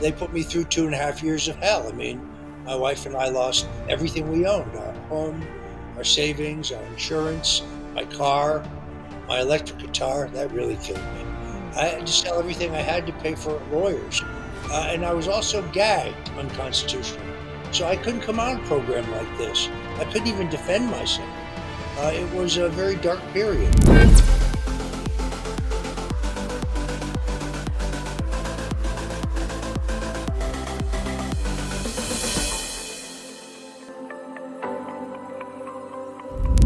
they put me through 2.5 years of hell. I mean, my wife and I lost everything we owned: our home, our savings, our insurance, my car, my electric guitar. That really killed me. I had to sell everything I had to pay for lawyers. And I was also gagged unconstitutionally. So I couldn't come on a program like this. I couldn't even defend myself. It was a very dark period.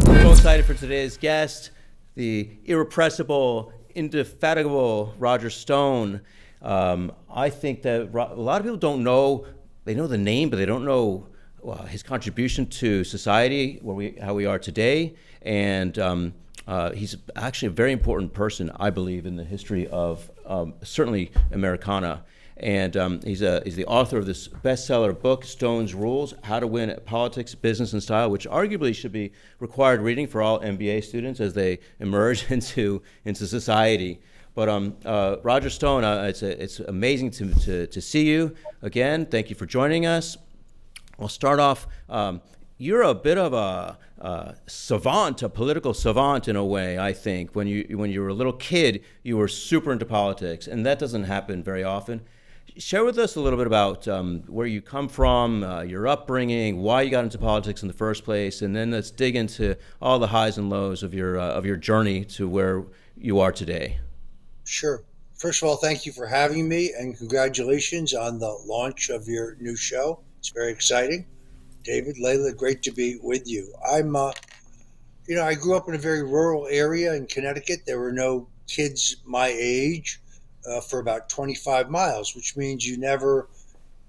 So excited for today's guest, the irrepressible, indefatigable Roger Stone. I think that a lot of people don't know, they know the name, but they don't know his contribution to society, how we are today. And he's actually a very important person, I believe, in the history of certainly Americana. And he's the author of this bestseller book, Stone's Rules: How to Win at Politics, Business, and Style, which arguably should be required reading for all MBA students as they emerge into society. But Roger Stone, it's amazing to see you again. Thank you for joining us. I'll start off. You're a bit of a savant, a political savant in a way. I think when you were a little kid, you were super into politics, and that doesn't happen very often. Share with us a little bit about where you come from, your upbringing, why you got into politics in the first place, and then let's dig into all the highs and lows of your journey to where you are today. Sure. First of all, thank you for having me, and congratulations on the launch of your new show. It's very exciting. David, Layla, great to be with you. I grew up in a very rural area in Connecticut. There were no kids my age for about 25 miles, which means you never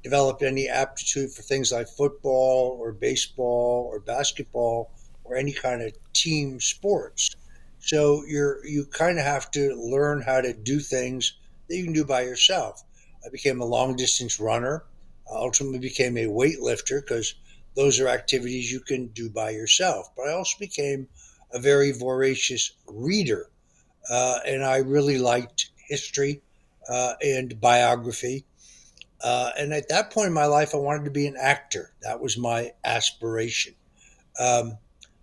developed any aptitude for things like football or baseball or basketball or any kind of team sports. So you kind of have to learn how to do things that you can do by yourself. I became a long distance runner. I ultimately became a weightlifter because those are activities you can do by yourself. But I also became a very voracious reader, and I really liked history and biography. And at that point in my life, I wanted to be an actor. That was my aspiration. Um,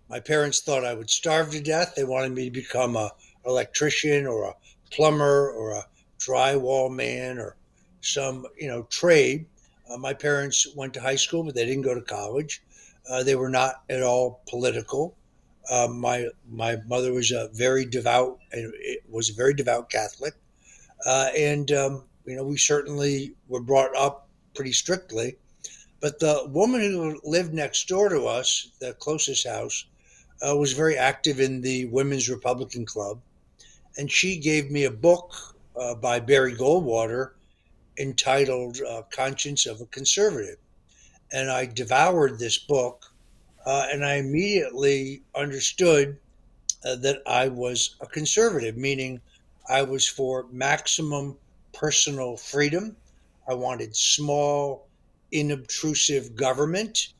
my parents thought I would starve to death. They wanted me to become an electrician or a plumber or a drywall man or some trade. My parents went to high school, but they didn't go to college. They were not at all political. My mother was a very devout Catholic, and we certainly were brought up pretty strictly. But the woman who lived next door to us, the closest house, was very active in the Women's Republican Club, and she gave me a book by Barry Goldwater entitled "Conscience of a Conservative," and I devoured this book, and I immediately understood that I was a conservative, meaning I was for maximum personal freedom. I wanted small, inobtrusive government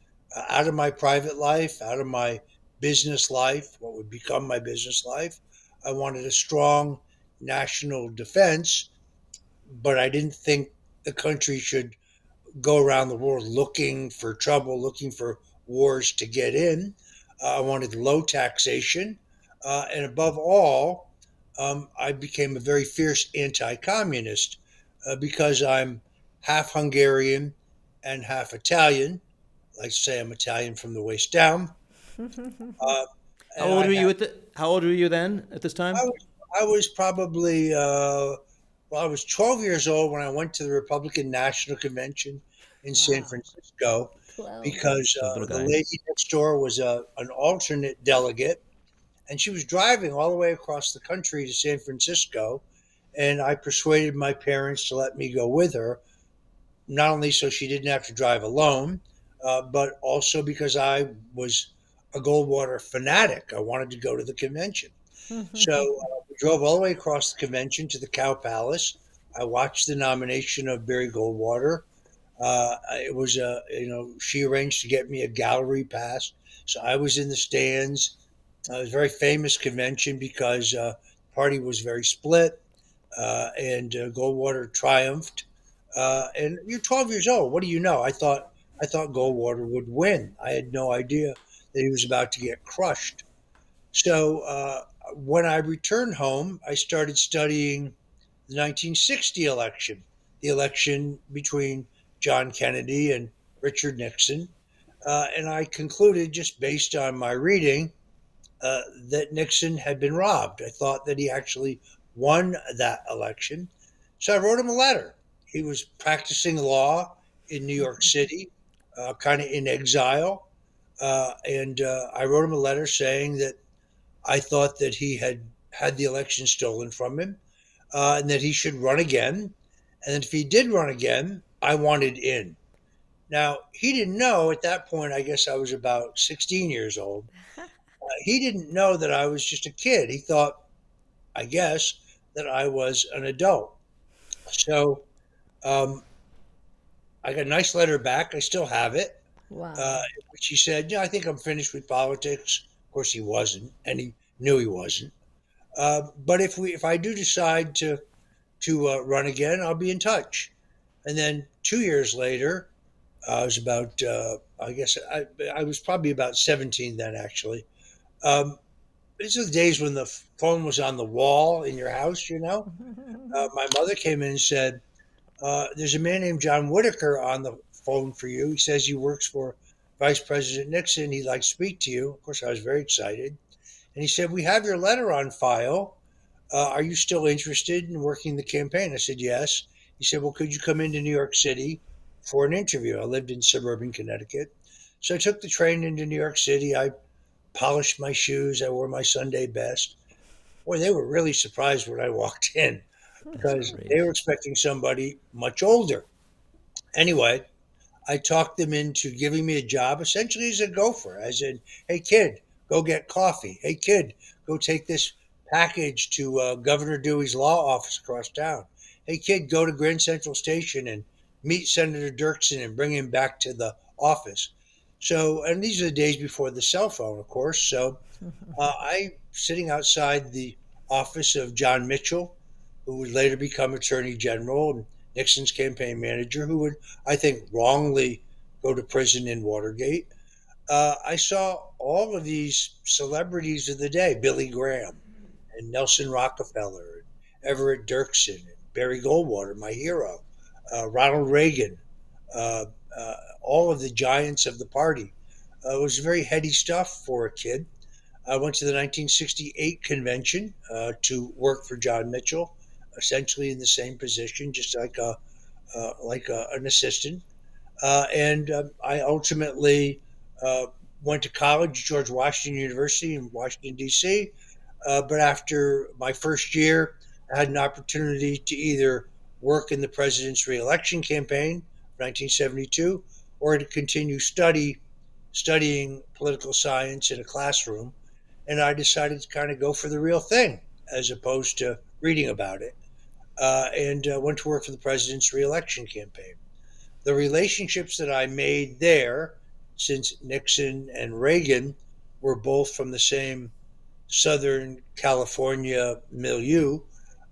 out of my private life, out of my business life, what would become my business life. I wanted a strong national defense, but I didn't think the country should go around the world looking for trouble, looking for wars to get in. I wanted low taxation. And above all, I became a very fierce anti communist because I'm half Hungarian and half Italian. I like to say I'm Italian from the waist down. Uh, How and old I were you have, How old were you then at this I time? was, I was probably, I was 12 years old when I went to the Republican National Convention in San Wow. Francisco 12. because So little the guy. lady next door was an alternate delegate, and she was driving all the way across the country to San Francisco. And I persuaded my parents to let me go with her, not only so she didn't have to drive alone, but also because I was a Goldwater fanatic. I wanted to go to the convention. So we drove all the way across the convention to the Cow Palace. I watched the nomination of Barry Goldwater. It was she arranged to get me a gallery pass. So I was in the stands. It was a very famous convention because the party was very split, and Goldwater triumphed. And you're 12 years old. What do you know? I thought Goldwater would win. I had no idea that he was about to get crushed. So when I returned home, I started studying the 1960 election, the election between John Kennedy and Richard Nixon. And I concluded, just based on my reading, that Nixon had been robbed. I thought that he actually won that election. So I wrote him a letter. He was practicing law in New York City, kind of in exile. And I wrote him a letter saying that I thought that he had the election stolen from him, and that he should run again. And that if he did run again, I wanted in. Now, he didn't know at that point, I guess I was about 16 years old. He didn't know that I was just a kid. He thought, I guess, that I was an adult. So um, I got a nice letter back. I still have it, Wow. in which he said, "Yeah, I think I'm finished with politics." Of course, he wasn't, and he knew he wasn't. But if I do decide to run again, I'll be in touch. And then 2 years later, I was about, I guess I was probably about 17 then, actually. Um, these are the days when the phone was on the wall in your house, you know? My mother came in and said, there's a man named John Whitaker on the phone for you. He says he works for Vice President Nixon. He'd like to speak to you. Of course, I was very excited. And he said, we have your letter on file. Are you still interested in working the campaign? I said, yes. He said, well, could you come into New York City for an interview? I lived in suburban Connecticut. So I took the train into New York City. I polished my shoes. I wore my Sunday best. Boy, they were really surprised when I walked in That's because they great. were expecting somebody much older. Anyway, I talked them into giving me a job essentially as a gopher, as in, hey, kid, go get coffee. Hey, kid, go take this package to Governor Dewey's law office across town. Hey, kid, go to Grand Central Station and meet Senator Dirksen and bring him back to the office. So, and these are the days before the cell phone, of course. So I sitting outside the office of John Mitchell, who would later become Attorney General and Nixon's campaign manager, who would, I think, wrongly go to prison in Watergate. I saw all of these celebrities of the day, Billy Graham and Nelson Rockefeller and Everett Dirksen and Barry Goldwater, my hero, Ronald Reagan, uh, all of the giants of the party. It was very heady stuff for a kid. I went to the 1968 convention to work for John Mitchell, essentially in the same position, just an assistant. And I ultimately went to college, George Washington University in Washington D.C. But after my first year, I had an opportunity to either work in the president's reelection campaign, 1972, or to continue studying political science in a classroom, and I decided to kind of go for the real thing as opposed to reading about it, and went to work for the president's reelection campaign. The relationships that I made there, since Nixon and Reagan were both from the same Southern California milieu,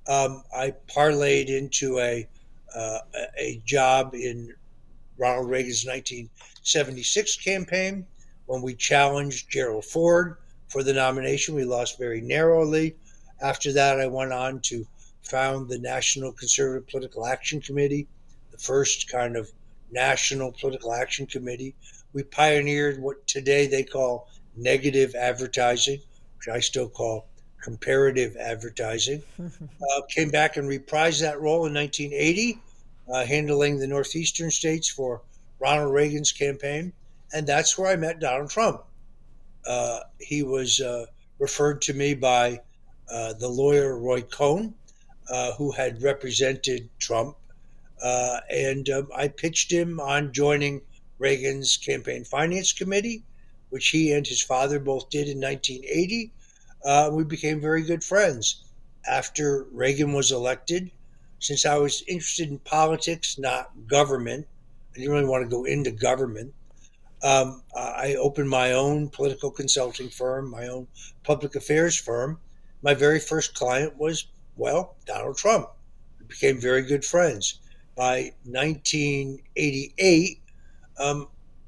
I parlayed into uh, a job in Ronald Reagan's 1976 campaign when we challenged Gerald Ford for the nomination. We lost very narrowly. After that, I went on to found the National Conservative Political Action Committee, the first kind of national political action committee. We pioneered what today they call negative advertising, which I still call comparative advertising. Came back and reprised that role in 1980, handling the northeastern states for Ronald Reagan's campaign. And that's where I met Donald Trump. He was referred to me by the lawyer Roy Cohn, who had represented Trump. And I pitched him on joining Reagan's campaign finance committee, which he and his father both did in 1980. We became very good friends after Reagan was elected. Since I was interested in politics, not government, I didn't really want to go into government. I opened my own political consulting firm, my own public affairs firm. My very first client was, well, Donald Trump. We became very good friends. by 1988,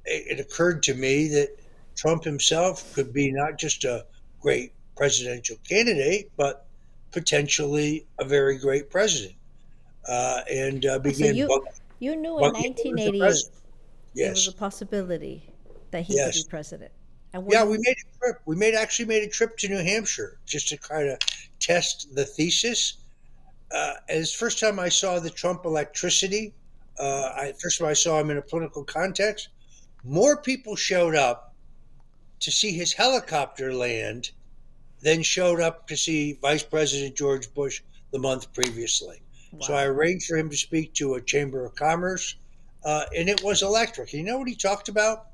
it occurred to me that Trump himself could be not just a great presidential candidate, but potentially a very great president, and Oh, so began you knew in bucking orders of 1988 president. it was a Yes, possibility that he could be yes. president. And Yeah, when we made a trip. Actually made a trip to New Hampshire just to kind of test the thesis. And it's the first time I saw the Trump electricity. First time I saw him in a political context. More people showed up to see his helicopter land than showed up to see Vice President George Bush the month previously. So I wow. arranged for him to speak to a Chamber of Commerce, and it was electric. You know what he talked about?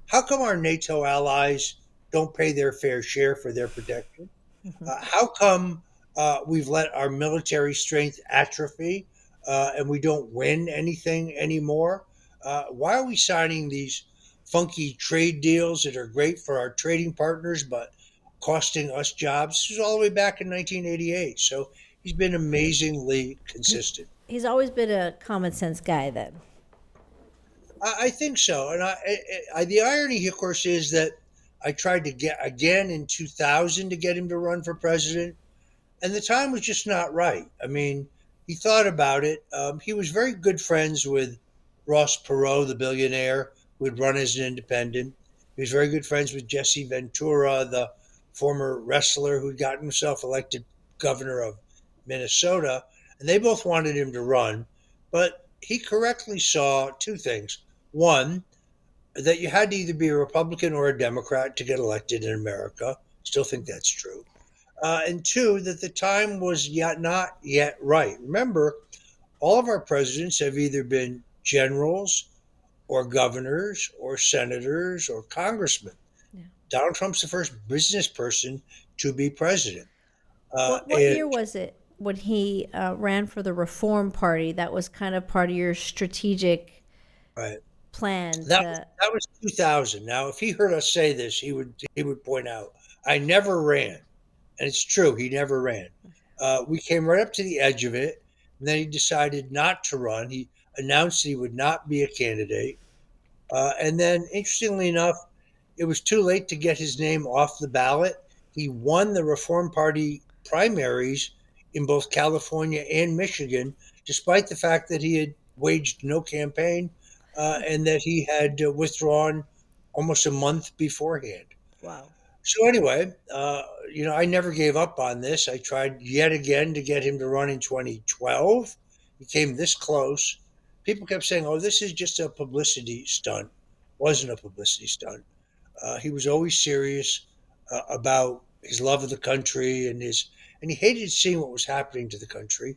How come our NATO allies don't pay their fair share for their protection? How come we've let our military strength atrophy and we don't win anything anymore? Why are we signing these funky trade deals that are great for our trading partners but costing us jobs? This was all the way back in 1988. So he's been amazingly consistent. He's always been a common sense guy then. I think so. And the irony, of course, is that I tried to get again in 2000 to get him to run for president, and the time was just not right. I mean, he thought about it. He was very good friends with Ross Perot, the billionaire who had run as an independent. He was very good friends with Jesse Ventura, the former wrestler who'd gotten himself elected governor of Minnesota. And they both wanted him to run. But he correctly saw two things. One, that you had to either be a Republican or a Democrat to get elected in America. Still think that's true. And two, that the time was yet not yet right. Remember, all of our presidents have either been generals or governors or senators or congressmen. Yeah. Donald Trump's the first business person to be president. What And year was it when he ran for the Reform Party? That was kind of part of your strategic right, plan that was to. 2000. Now, if he heard us say this, he would point out, I never ran, and it's true, he never ran. We came right up to the edge of it, and then he decided not to run. He announced he would not be a candidate. And then, interestingly enough, it was too late to get his name off the ballot. He won the Reform Party primaries in both California and Michigan, despite the fact that he had waged no campaign and that he had withdrawn almost a month beforehand. Wow. So anyway, I never gave up on this. I tried yet again to get him to run in 2012. He came this close. People kept saying, "Oh, this is just a publicity stunt." Wasn't a publicity stunt. He was always serious about his love of the country and he hated seeing what was happening to the country.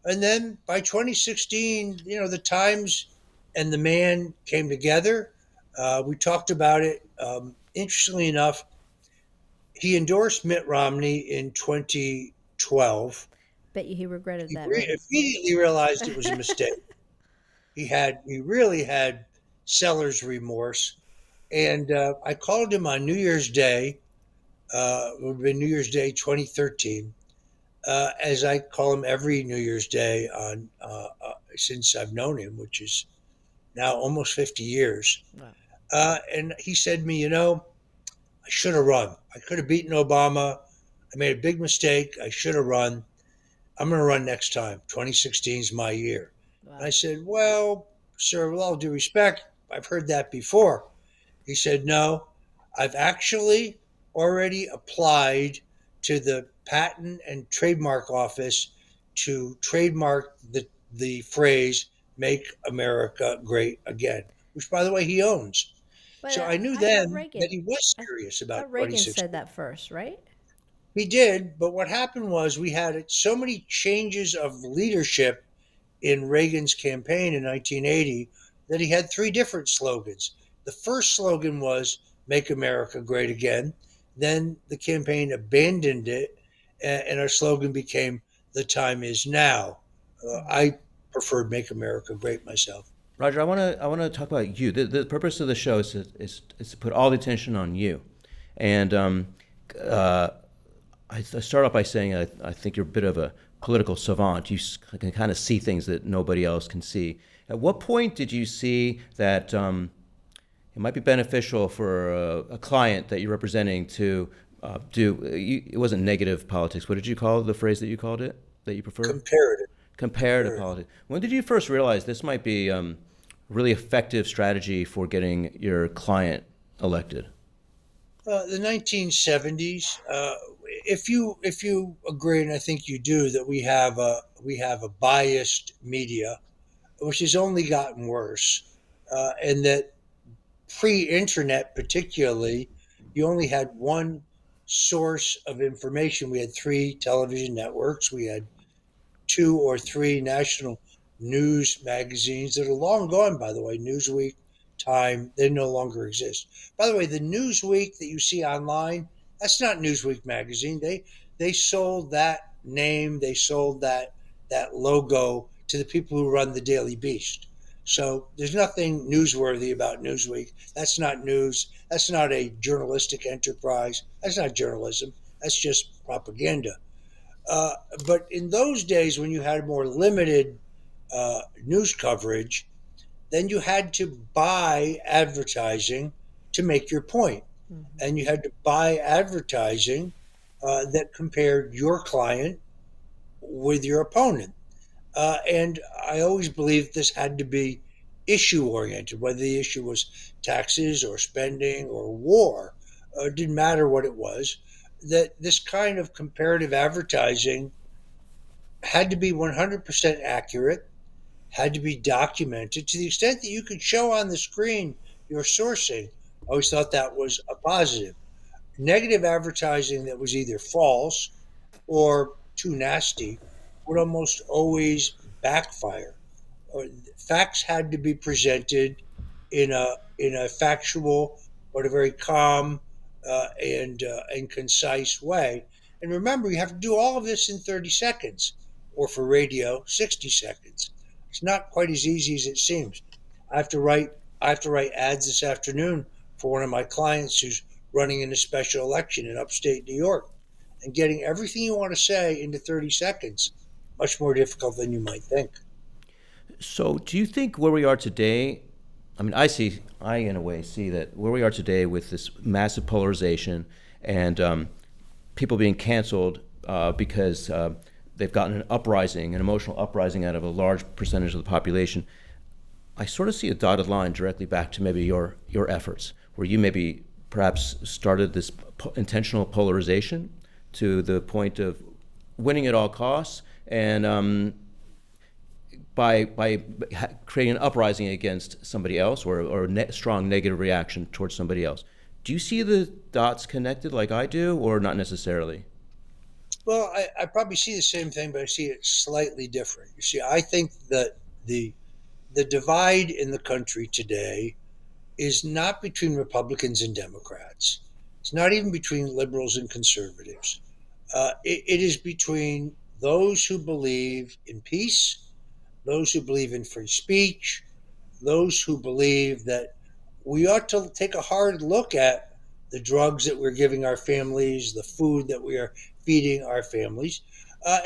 And then by 2016, the times and the man came together. We talked about it. Interestingly enough, he endorsed Mitt Romney in 2012. Bet you he regretted He that, right? immediately realized it was a mistake. He really had seller's remorse. And I called him on New Year's Day, it would have been New Year's Day 2013, as I call him every New Year's Day since I've known him, which is now almost 50 years. Wow. And he said to me, I should have run. I could have beaten Obama. I made a big mistake. I should have run. I'm going to run next time. 2016 is my year. And I Wow. said, well, sir, with all due respect, I've heard that before. He said, no, I've actually already applied to the Patent and Trademark Office to trademark the phrase "Make America Great Again," which, by the way, he owns. But So I knew I thought then that Reagan. he was I serious about thought Reagan said 2016. that first, right? He did, but what happened was we had so many changes of leadership in Reagan's campaign in 1980 that he had three different slogans. The first slogan was "Make America Great Again." Then the campaign abandoned it, and our slogan became "The Time Is Now." I preferred "Make America Great" myself. Roger, I want to talk about you. The purpose of the show is to put all the attention on you, and I start off by saying I think you're a bit of a political savant. Can kind of see things that nobody else can see. At what point did you see that it might be beneficial for a client that you're representing to it wasn't negative politics. What did you call the phrase that you called it, that you prefer? Comparative. Comparative Comparative. politics. When did you first realize this might be a really effective strategy for getting your client elected? The 1970s. If you agree, and I think you do, that we have a biased media, which has only gotten worse, and that pre-internet, particularly, you only had one source of information. We had three television networks. We had two or three national news magazines that are long gone, by the way. Newsweek, Time, they no longer exist. By the way, the Newsweek that you see online, that's not Newsweek magazine. They sold that name, they sold that logo to the people who run the Daily Beast. So there's nothing newsworthy about Newsweek. That's not news. That's not a journalistic enterprise. That's not journalism. That's just propaganda. Uh, but in those days, when you had more limited news coverage, then you had to buy advertising to make your point. And you had to buy advertising that compared your client with your opponent. And I always believed this had to be issue oriented, whether the issue was taxes or spending or war. It didn't matter what it was. That this kind of comparative advertising had to be 100% accurate, had to be documented to the extent that you could show on the screen your sourcing. I always thought that was a positive. Negative advertising that was either false or too nasty would almost always backfire. uh, Facts had to be presented in a factual but a very calm and concise way. And remember, you have to do all of this in 30 seconds, or for radio, 60 seconds. It's not quite as easy as it seems. I have to write I have to write ads this afternoon for one of my clients who's running in a special election in upstate New York, and getting everything you want to say into 30 seconds much more difficult than you might think. So, do you think where we are today? I mean, I in a way see that where we are today with this massive polarization and people being canceled because they've gotten an uprising, an emotional uprising out of a large percentage of the population. I sort of see a dotted line directly back to maybe your efforts, where you maybe perhaps started this intentional polarization to the point of winning at all costs, and by creating an uprising against somebody else, or a strong negative reaction towards somebody else. Do you see the dots connected like I do, or not necessarily? Well, I probably see the same thing, but I see it slightly different. You see, I think that the divide in the country today is not between Republicans and Democrats. It's not even between liberals and conservatives. It is between those who believe in peace, those who believe in free speech, those who believe that we ought to take a hard look at the drugs that we're giving our families, the food that we are feeding our families,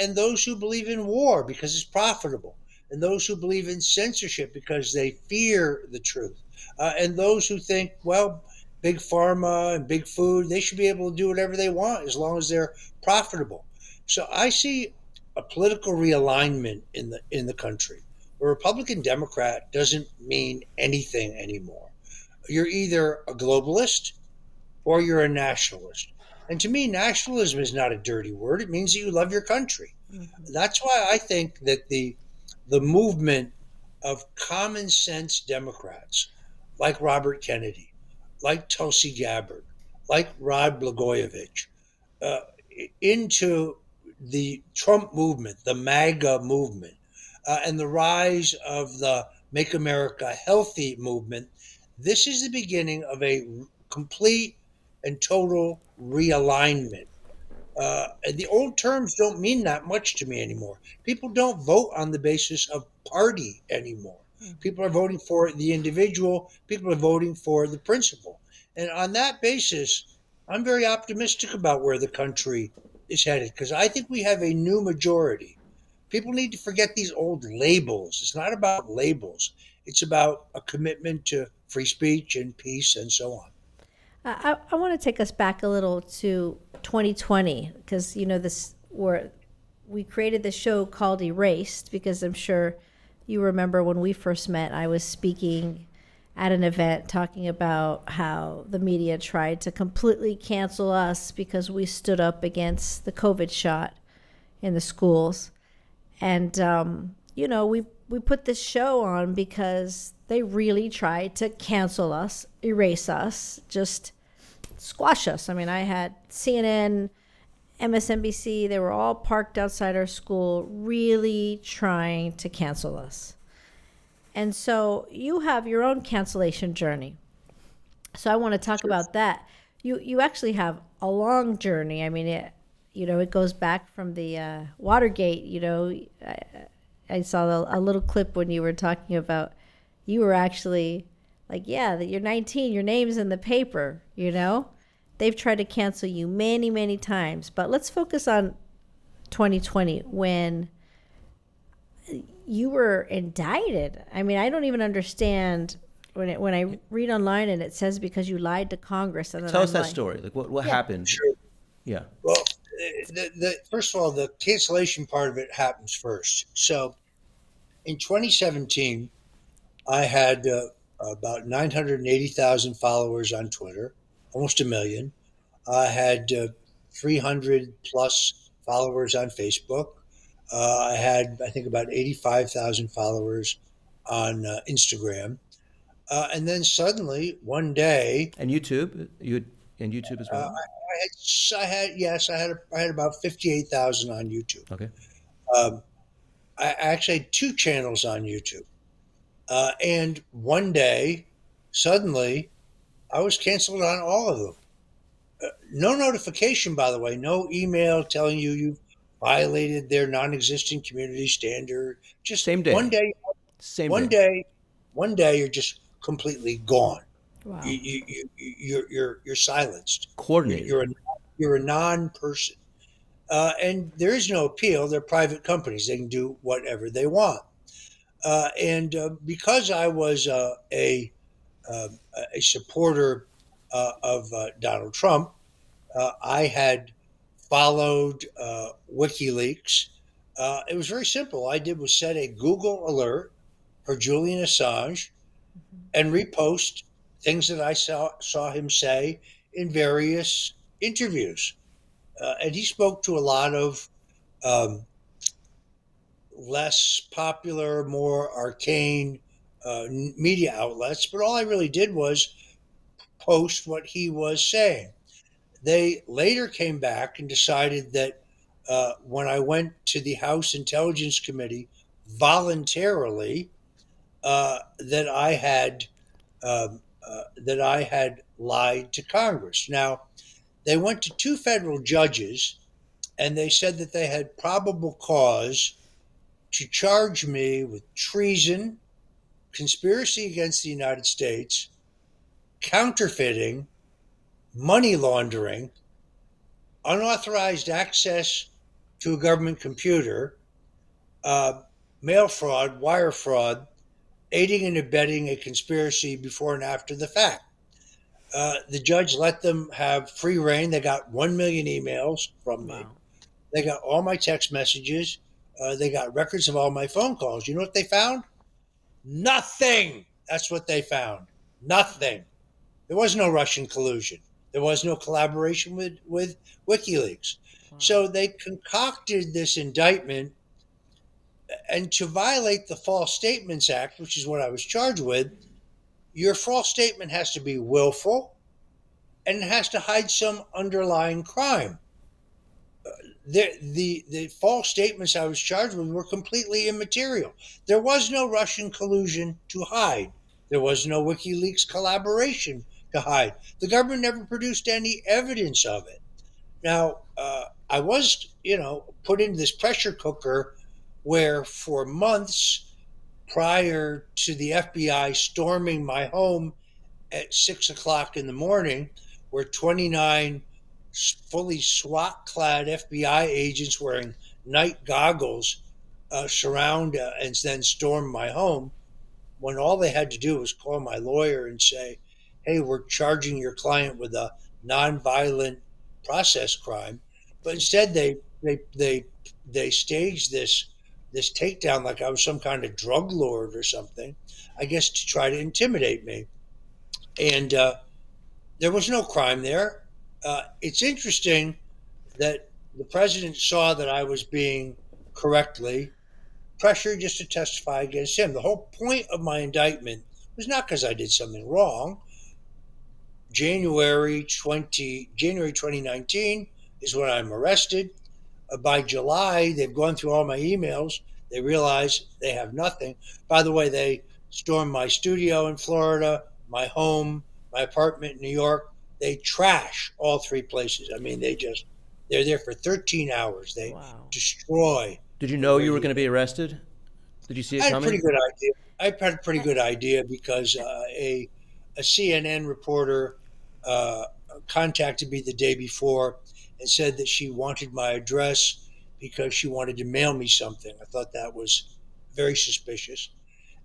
and those who believe in war because it's profitable, and those who believe in censorship because they fear the truth, and those who think, well, big pharma and big food, they should be able to do whatever they want as long as they're profitable. So I see a political realignment in the country. A Republican Democrat doesn't mean anything anymore. You're either a globalist or you're a nationalist. And to me, nationalism is not a dirty word. It means that you love your country. That's why I think that the movement of common sense Democrats like Robert Kennedy, like Tulsi Gabbard, like Rod Blagojevich, uh, into the Trump movement, the MAGA movement, and the rise of the Make America Healthy movement, this is the beginning of a complete and total realignment. And the old terms don't mean that much to me anymore. People don't vote on the basis of party anymore. People are voting for the individual, people are voting for the principle. And on that basis, I'm very optimistic about where the country is headed because I think we have a new majority. people need to forget these old labels. It's not about labels. It's about a commitment to free speech and peace and so on. I want to take us back a little to 2020 because this where we created this show called Erased because I'm sure you remember when we first met. I was speaking at an event talking about how the media tried to completely cancel us because we stood up against the COVID shot in the schools, and we put this show on because they really tried to cancel us, erase us, just squash us. I mean, I had CNN, MSNBC, they were all parked outside our school, really trying to cancel us. And so you have your own cancellation journey. So I want to talk about that. You actually have a long journey. I mean, it goes back from the Watergate. I saw a little clip when you were talking about you were actually like, yeah, that you're 19, your name's in the paper. They've tried to cancel you many, many times. But let's focus on 2020 when you were indicted. I mean, I don't even understand when I read online and it says because you lied to Congress. And then Tell us that story. Like what happened? Sure. Yeah. Well, first of all, the cancellation part of it happens first. So in 2017, I had about 980,000 followers on Twitter, almost a million. I had 300 plus followers on Facebook. I had, I think, about 85,000 followers on Instagram. And then suddenly, one day, And YouTube, and YouTube as well. I had about 58,000 on YouTube. Okay. Um, I actually had two channels on YouTube. And one day, suddenly, I was canceled on all of them. No notification, by the way, no email telling you violated their non-existent community standard. Just Same one day. day, Same one day. day, one day, you're just completely gone. Wow. You're silenced. Coordinated. You're a non-person, and there is no appeal. They're private companies; they can do whatever they want. And because I was a supporter of Donald Trump, I had followed WikiLeaks. It was very simple. All I did was set a Google alert for Julian Assange and repost things that I saw him say in various interviews. And he spoke to a lot of um, less popular, more arcane media outlets, but all I really did was post what he was saying. They later came back and decided that when I went to the House Intelligence Committee voluntarily, that I had lied to Congress. Now, they went to two federal judges, and they said that they had probable cause to charge me with treason, conspiracy against the United States, counterfeiting, money laundering, unauthorized access to a government computer, uh, mail fraud, wire fraud, aiding and abetting a conspiracy before and after the fact. The judge let them have free reign. They got 1 million emails from me. Wow. They got all my text messages. They got records of all my phone calls. You know what they found? Nothing. That's what they found. Nothing. There was no Russian collusion. There was no collaboration with WikiLeaks. Wow. So they concocted this indictment, and to violate the False Statements Act, which is what I was charged with, your false statement has to be willful and it has to hide some underlying crime. The false statements I was charged with were completely immaterial. There was no Russian collusion to hide. There was no WikiLeaks collaboration to hide. The government never produced any evidence of it. Now, I was, put into this pressure cooker where for months prior to the FBI storming my home at 6 o'clock in the morning, where 29 fully SWAT clad FBI agents wearing night goggles surround and then storm my home, when all they had to do was call my lawyer and say, "Hey, we're charging your client with a nonviolent process crime," but instead they staged this takedown like I was some kind of drug lord or something. I guess to try to intimidate me, and there was no crime there. It's interesting that the president saw that I was being correctly pressured just to testify against him. The whole point of my indictment was not because I did something wrong. January 2019 is when I'm arrested. By July, they've gone through all my emails. They realize they have nothing. By the way, they stormed my studio in Florida, my home, my apartment in New York. They trash all three places. I mean, they're there for 13 hours. They Wow. destroy Did you know over you were here. going to be arrested? Did you see I it had a pretty coming? good idea. I had a pretty Uh, good idea because a CNN reporter uh, contacted me the day before and said that she wanted my address because she wanted to mail me something. I thought that was very suspicious.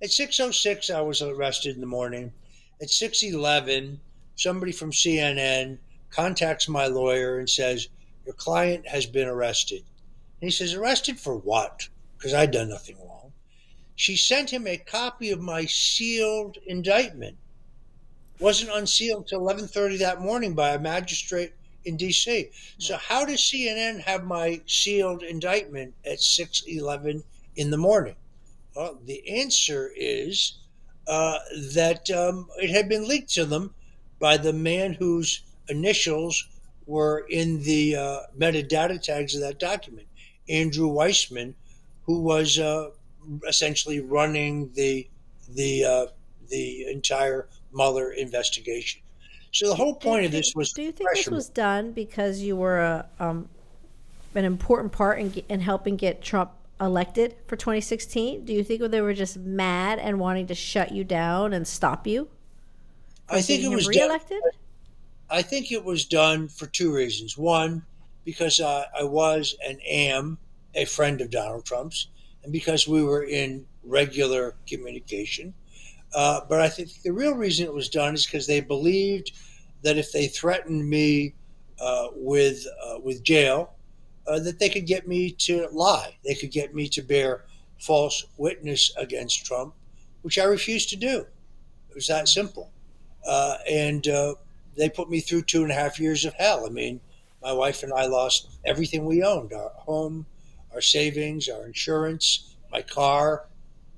At 6:06, I was arrested in the morning. At 6:11, somebody from CNN contacts my lawyer and says, "Your client has been arrested." And he says, "Arrested for what?" Because I'd done nothing wrong. She sent him a copy of my sealed indictment. Wasn't unsealed till 11:30 that morning by a magistrate in D.C. So how does CNN have my sealed indictment at 6:11 in the morning? Well, the answer is that it had been leaked to them by the man whose initials were in the metadata tags of that document, Andrew Weissman, who was essentially running the uh, the entire Mueller investigation. So the do, whole do you point of this think was do you think this pressure me. was done because you were an important part in helping get Trump elected for 2016? Do you think they were just mad and wanting to shut you down and stop you I from think getting it him was done. reelected? I think it was done for two reasons. One, because I was and am a friend of Donald Trump's, and because we were in regular communication. But I think the real reason it was done is because they believed that if they threatened me with jail, that they could get me to lie. They could get me to bear false witness against Trump, which I refused to do. It was that simple. And they put me through 2.5 years of hell. I mean, my wife and I lost everything we owned: our home, our savings, our insurance, my car,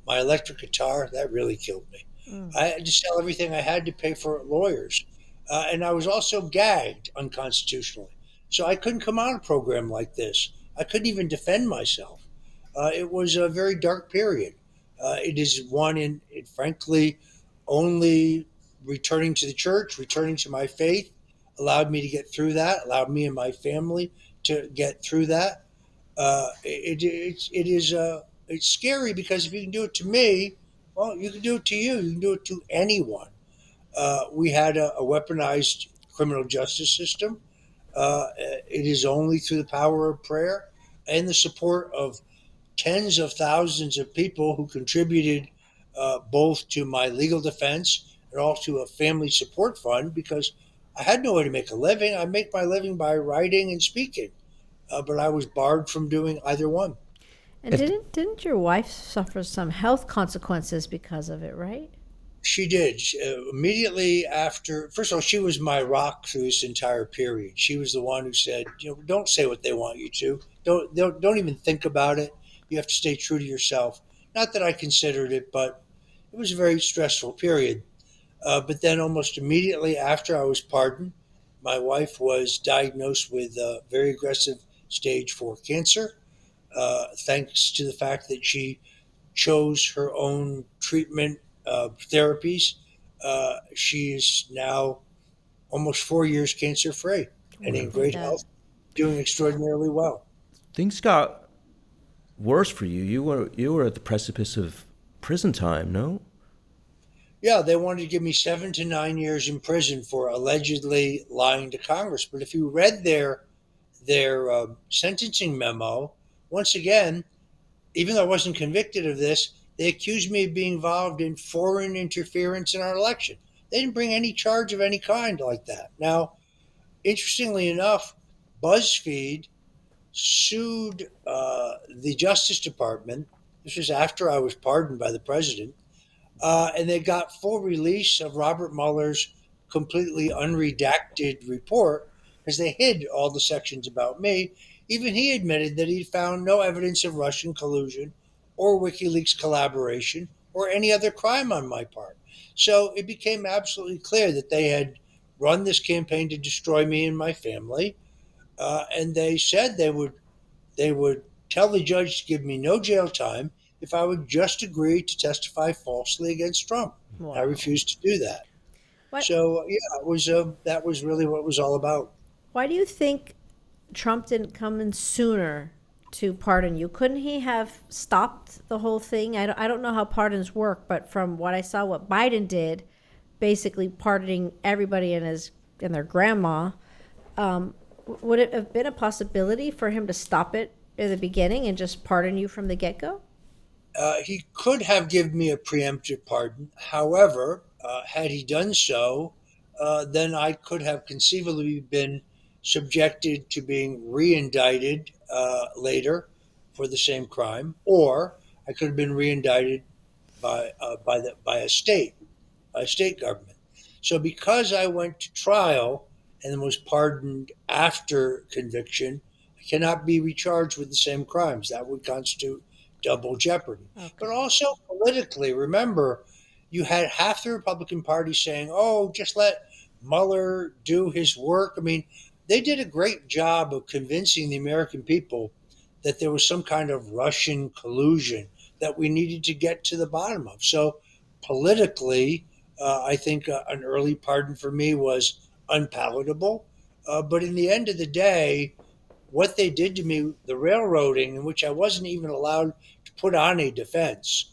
my electric guitar. That really killed me. Mm. I had to sell everything I had to pay for lawyers. And I was also gagged unconstitutionally. So I couldn't come on a program like this. I couldn't even defend myself. It was a very dark period. It is one frankly, only returning to the church, returning to my faith, allowed me to get through that, allowed me and my family to get through that. It's scary because if you can do it to me, well, you can do it to you. You can do it to anyone. We had a weaponized criminal justice system. It is only through the power of prayer and the support of tens of thousands of people who contributed both to my legal defense and also to a family support fund because I had no way to make a living. I make my living by writing and speaking, but I was barred from doing either one. And If didn't your wife suffer some health consequences because of it, right? She did. Immediately after, first of all, she was my rock through this entire period. She was the one who said, don't say what they want you to. Don't even think about it. You have to stay true to yourself. Not that I considered it, but it was a very stressful period. But then almost immediately after I was pardoned, my wife was diagnosed with very aggressive stage 4 cancer, thanks to the fact that she chose her own treatment therapies. She is now almost 4 years cancer free and in Look at great that. health, doing extraordinarily well. things got worse for you, you were at the precipice of prison time, no? Yeah, they wanted to give me 7 to 9 years in prison for allegedly lying to Congress. But if you read their sentencing memo, once again, even though I wasn't convicted of this, they accused me of being involved in foreign interference in our election. They didn't bring any charge of any kind like that. Now, interestingly enough, BuzzFeed sued the Justice Department. This was after I was pardoned by the president, and they got full release of Robert Mueller's completely unredacted report because they hid all the sections about me. Even he admitted that he'd found no evidence of Russian collusion or WikiLeaks collaboration or any other crime on my part. So it became absolutely clear that they had run this campaign to destroy me and my family, and they said they would tell the judge to give me no jail time if I would just agree to testify falsely against Trump. I Wow. refused to do that. What? So yeah, it was that was really what it was all about. Why do you think Trump didn't come in sooner to pardon you? Couldn't he have stopped the whole thing? I don't know how pardons work, but from what I saw, what Biden did, basically pardoning everybody and their grandma, would it have been a possibility for him to stop it in the beginning and just pardon you from the get go? He could have given me a preemptive pardon. However, had he done so, then I could have conceivably been subjected to being re-indicted later for the same crime, or I could have been re-indicted by a state government. So because I went to trial and then was pardoned after conviction, I cannot be recharged with the same crimes. That would constitute double jeopardy. But Okay. also politically, remember, you had half the Republican Party saying, "Oh, just let Mueller do his work." I mean, they did a great job of convincing the American people that there was some kind of Russian collusion that we needed to get to the bottom of. So politically, I think an early pardon for me was unpalatable. But in the end of the day, what they did to me, the railroading, in which I wasn't even allowed to put on a defense,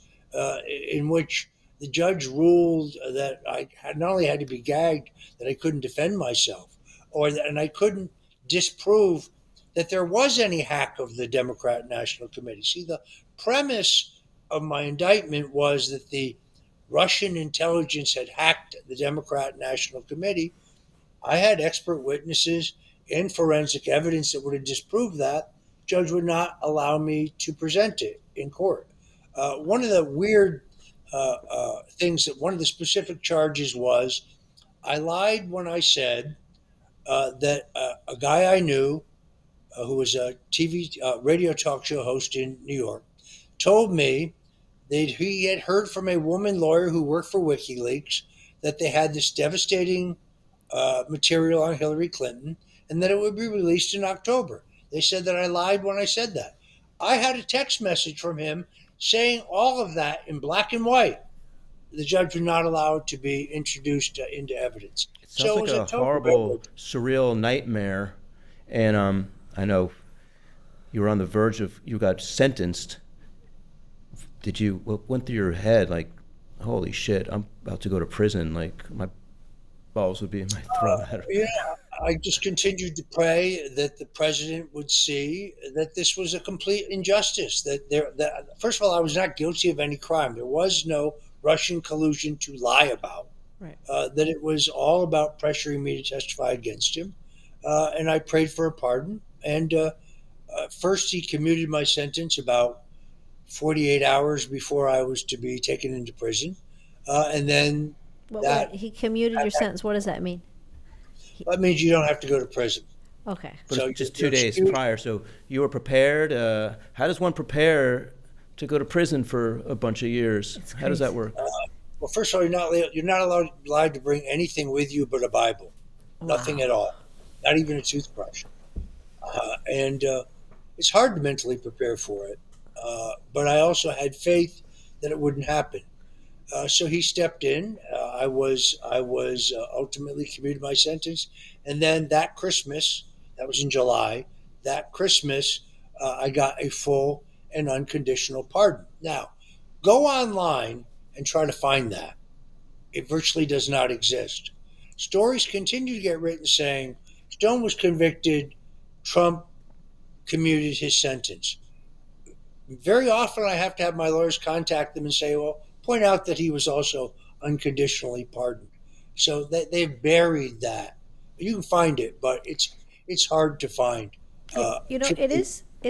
in which the judge ruled that I had not only had to be gagged, that I couldn't defend myself, and I couldn't disprove that there was any hack of the Democrat National Committee. See, the premise of my indictment was that the Russian intelligence had hacked the Democrat National Committee. I had expert witnesses and forensic evidence that would have disproved that. Judge would not allow me to present it in court. One of the weird things that one of the specific charges was I lied when I said that a guy I knew, who was a TV radio talk show host in New York, told me that he had heard from a woman lawyer who worked for WikiLeaks that they had this devastating material on Hillary Clinton and that it would be released in October. They said that I lied when I said that. I had a text message from him saying all of that in black and white. The judge would not allow it to be introduced into evidence. It sounds So it like was a a total horrible, railroad. surreal nightmare. And I know you were on the verge of, you got sentenced. What went through your head? Like, holy shit, I'm about to go to prison. Like, my balls would be in my throat. Yeah, I just continued to pray that the president would see that this was a complete injustice. That first of all, I was not guilty of any crime. There was no Russian collusion to lie about. Right. That it was all about pressuring me to testify against him, and I prayed for a pardon. And first, he commuted my sentence about 48 hours before I was to be taken into prison, and then What that he commuted your sentence? What does that mean? that means you don't have to go to prison. Okay. But So it's just you're 2 days excused. prior. So you were prepared. How does one prepare to go to prison for a bunch of years? It's How does that crazy. work? Well, first of all, you're not allowed to bring anything with you but a Bible, nothing Wow. at all, not even a toothbrush. And it's hard to mentally prepare for it. But I also had faith that it wouldn't happen. So he stepped in. I was ultimately commuted my sentence, and then that Christmas, that was in July. That Christmas, I got a full and unconditional pardon. Now, go online and try to find that. It virtually does not exist. Stories continue to get written saying Stone was convicted, Trump commuted his sentence. very often I have to have my lawyers contact them and say, well, point out that he was also unconditionally pardoned. So they've buried that. You can find it, but it's hard to find. You know, it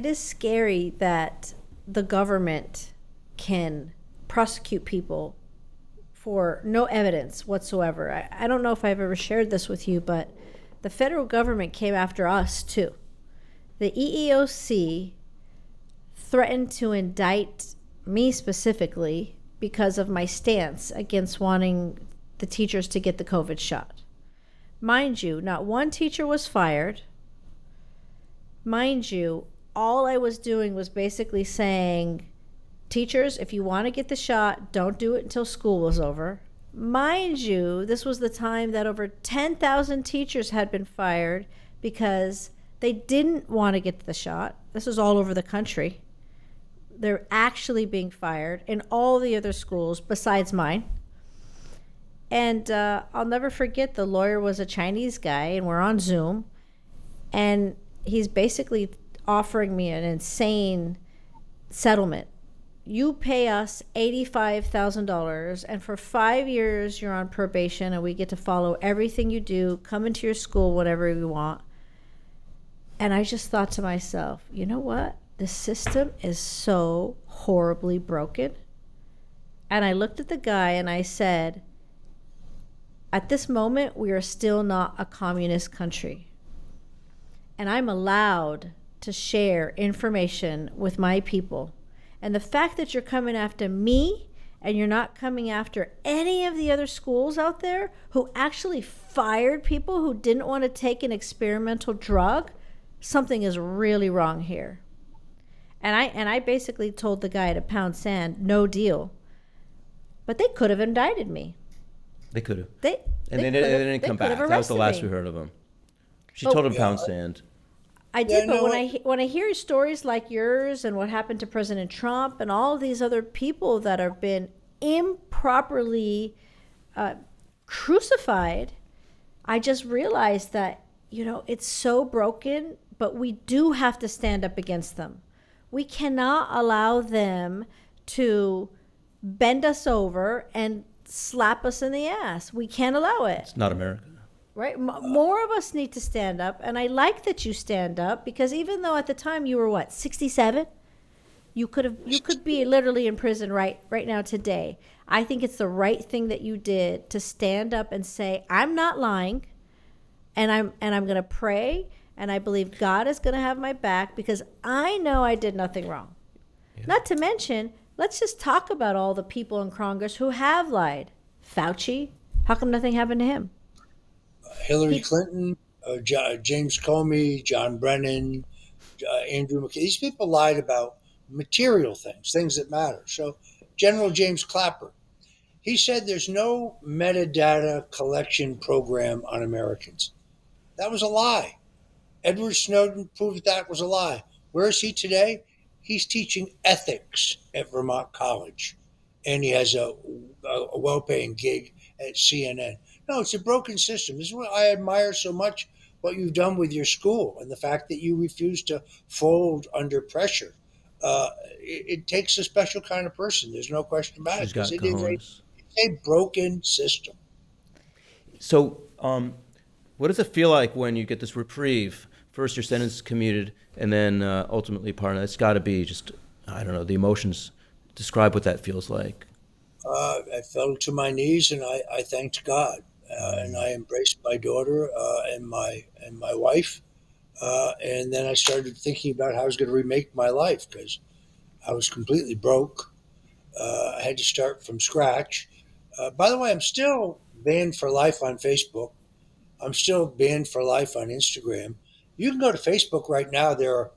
is scary that the government can prosecute people for no evidence whatsoever. I don't know if I've ever shared this with you, but the federal government came after us too. The EEOC threatened to indict me specifically because of my stance against wanting the teachers to get the COVID shot. Mind you, not one teacher was fired. Mind you, all I was doing was basically saying, teachers, if you want to get the shot, don't do it until school was over. Mind you, this was the time that over 10,000 teachers had been fired because they didn't want to get the shot. This was all over the country. They're actually being fired in all the other schools besides mine. And I'll never forget, the lawyer was a Chinese guy, and we're on Zoom. And he's basically offering me an insane settlement. You pay us $85,000, and for 5 years you're on probation, and we get to follow everything you do, come into your school whenever we want. And I just thought to myself, you know what? The system is so horribly broken. And I looked at the guy and I said, at this moment, we are still not a communist country. And I'm allowed to share information with my people. And the fact that you're coming after me and you're not coming after any of the other schools out there who actually fired people who didn't want to take an experimental drug, something is really wrong here. And I basically told the guy to pound sand, no deal. But they could have indicted me. They could have. They didn't come back. That was the last we heard of him. She told him pound sand. I did, but when I hear stories like yours and what happened to President Trump and all of these other people that have been improperly crucified, I just realized that, you know, it's so broken, but we do have to stand up against them. We cannot allow them to bend us over and slap us in the ass. We can't allow it. It's not America. Right? More of us need to stand up. And I like that you stand up, because even though at the time you were, 67? You could be literally in prison right now today. I think it's the right thing that you did to stand up and say, I'm not lying, and I'm going to pray, and I believe God is going to have my back because I know I did nothing wrong. Yeah. Not to mention, let's just talk about all the people in Congress who have lied. Fauci, how come nothing happened to him? Hillary Clinton, James Comey, John Brennan, Andrew McCain. These people lied about material things that matter. So General James Clapper, he said there's no metadata collection program on Americans. That was a lie. Edward Snowden proved that was a lie. Where is he today? He's teaching ethics at Vermont College, and he has a well-paying gig at CNN. No, it's a broken system. This is what I admire so much, what you've done with your school and the fact that you refuse to fold under pressure. It takes a special kind of person. There's no question about it. Because it's a broken system. So what does it feel like when you get this reprieve? First, your sentence is commuted, and then ultimately pardoned. It's got to be just, I don't know, the emotions. Describe what that feels like. I fell to my knees and I thanked God, and I embraced my daughter and my wife, and then I started thinking about how I was going to remake my life, because I was completely broke. I had to start from scratch. By the way, I'm still banned for life on Facebook. I'm still banned for life on Instagram. You can go to Facebook right now. There are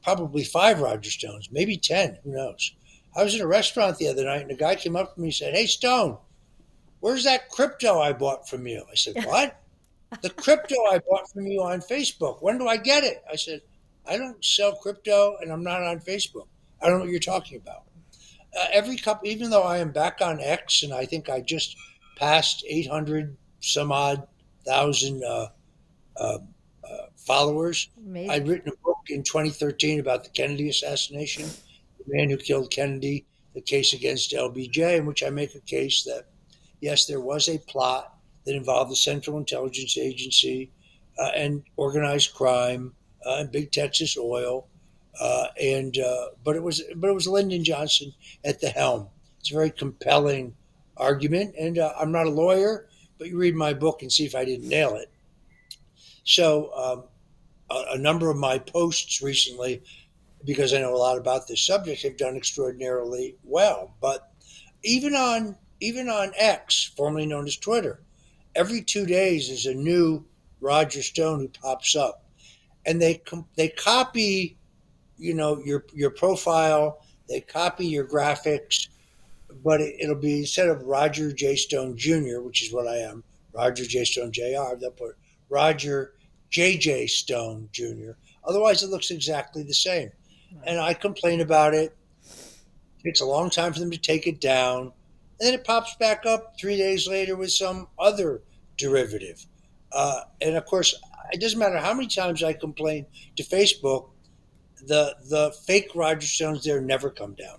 probably 5 Roger Stones, maybe 10. Who knows? I was in a restaurant the other night, and a guy came up to me and said, "Hey, Stone, where's that crypto I bought from you?" I said, "What?" "The crypto I bought from you on Facebook. When do I get it?" I said, "I don't sell crypto, and I'm not on Facebook. I don't know what you're talking about." Every couple, even though I am back on X, and I think I just passed 800 some odd thousand followers. Amazing. I'd written a book in 2013 about the Kennedy assassination. It man who killed Kennedy, the case against LBJ, in which I make a case that, yes, there was a plot that involved the Central Intelligence Agency and organized crime and Big Texas Oil, but it was Lyndon Johnson at the helm. It's a very compelling argument, and I'm not a lawyer, but you read my book and see if I didn't nail it. So a number of my posts recently, because I know a lot about this subject, have done extraordinarily well. But even on X, formerly known as Twitter, every 2 days is a new Roger Stone who pops up, and they copy your profile, they copy your graphics, but it'll be instead of Roger J. Stone Jr., which is what I am, Roger J. Stone Jr., they'll put Roger J. Stone Jr. Otherwise, it looks exactly the same. And I complain about it. It takes a long time for them to take it down. And then it pops back up 3 days later with some other derivative. And of course, it doesn't matter how many times I complain to Facebook, the fake Roger Stones there never come down.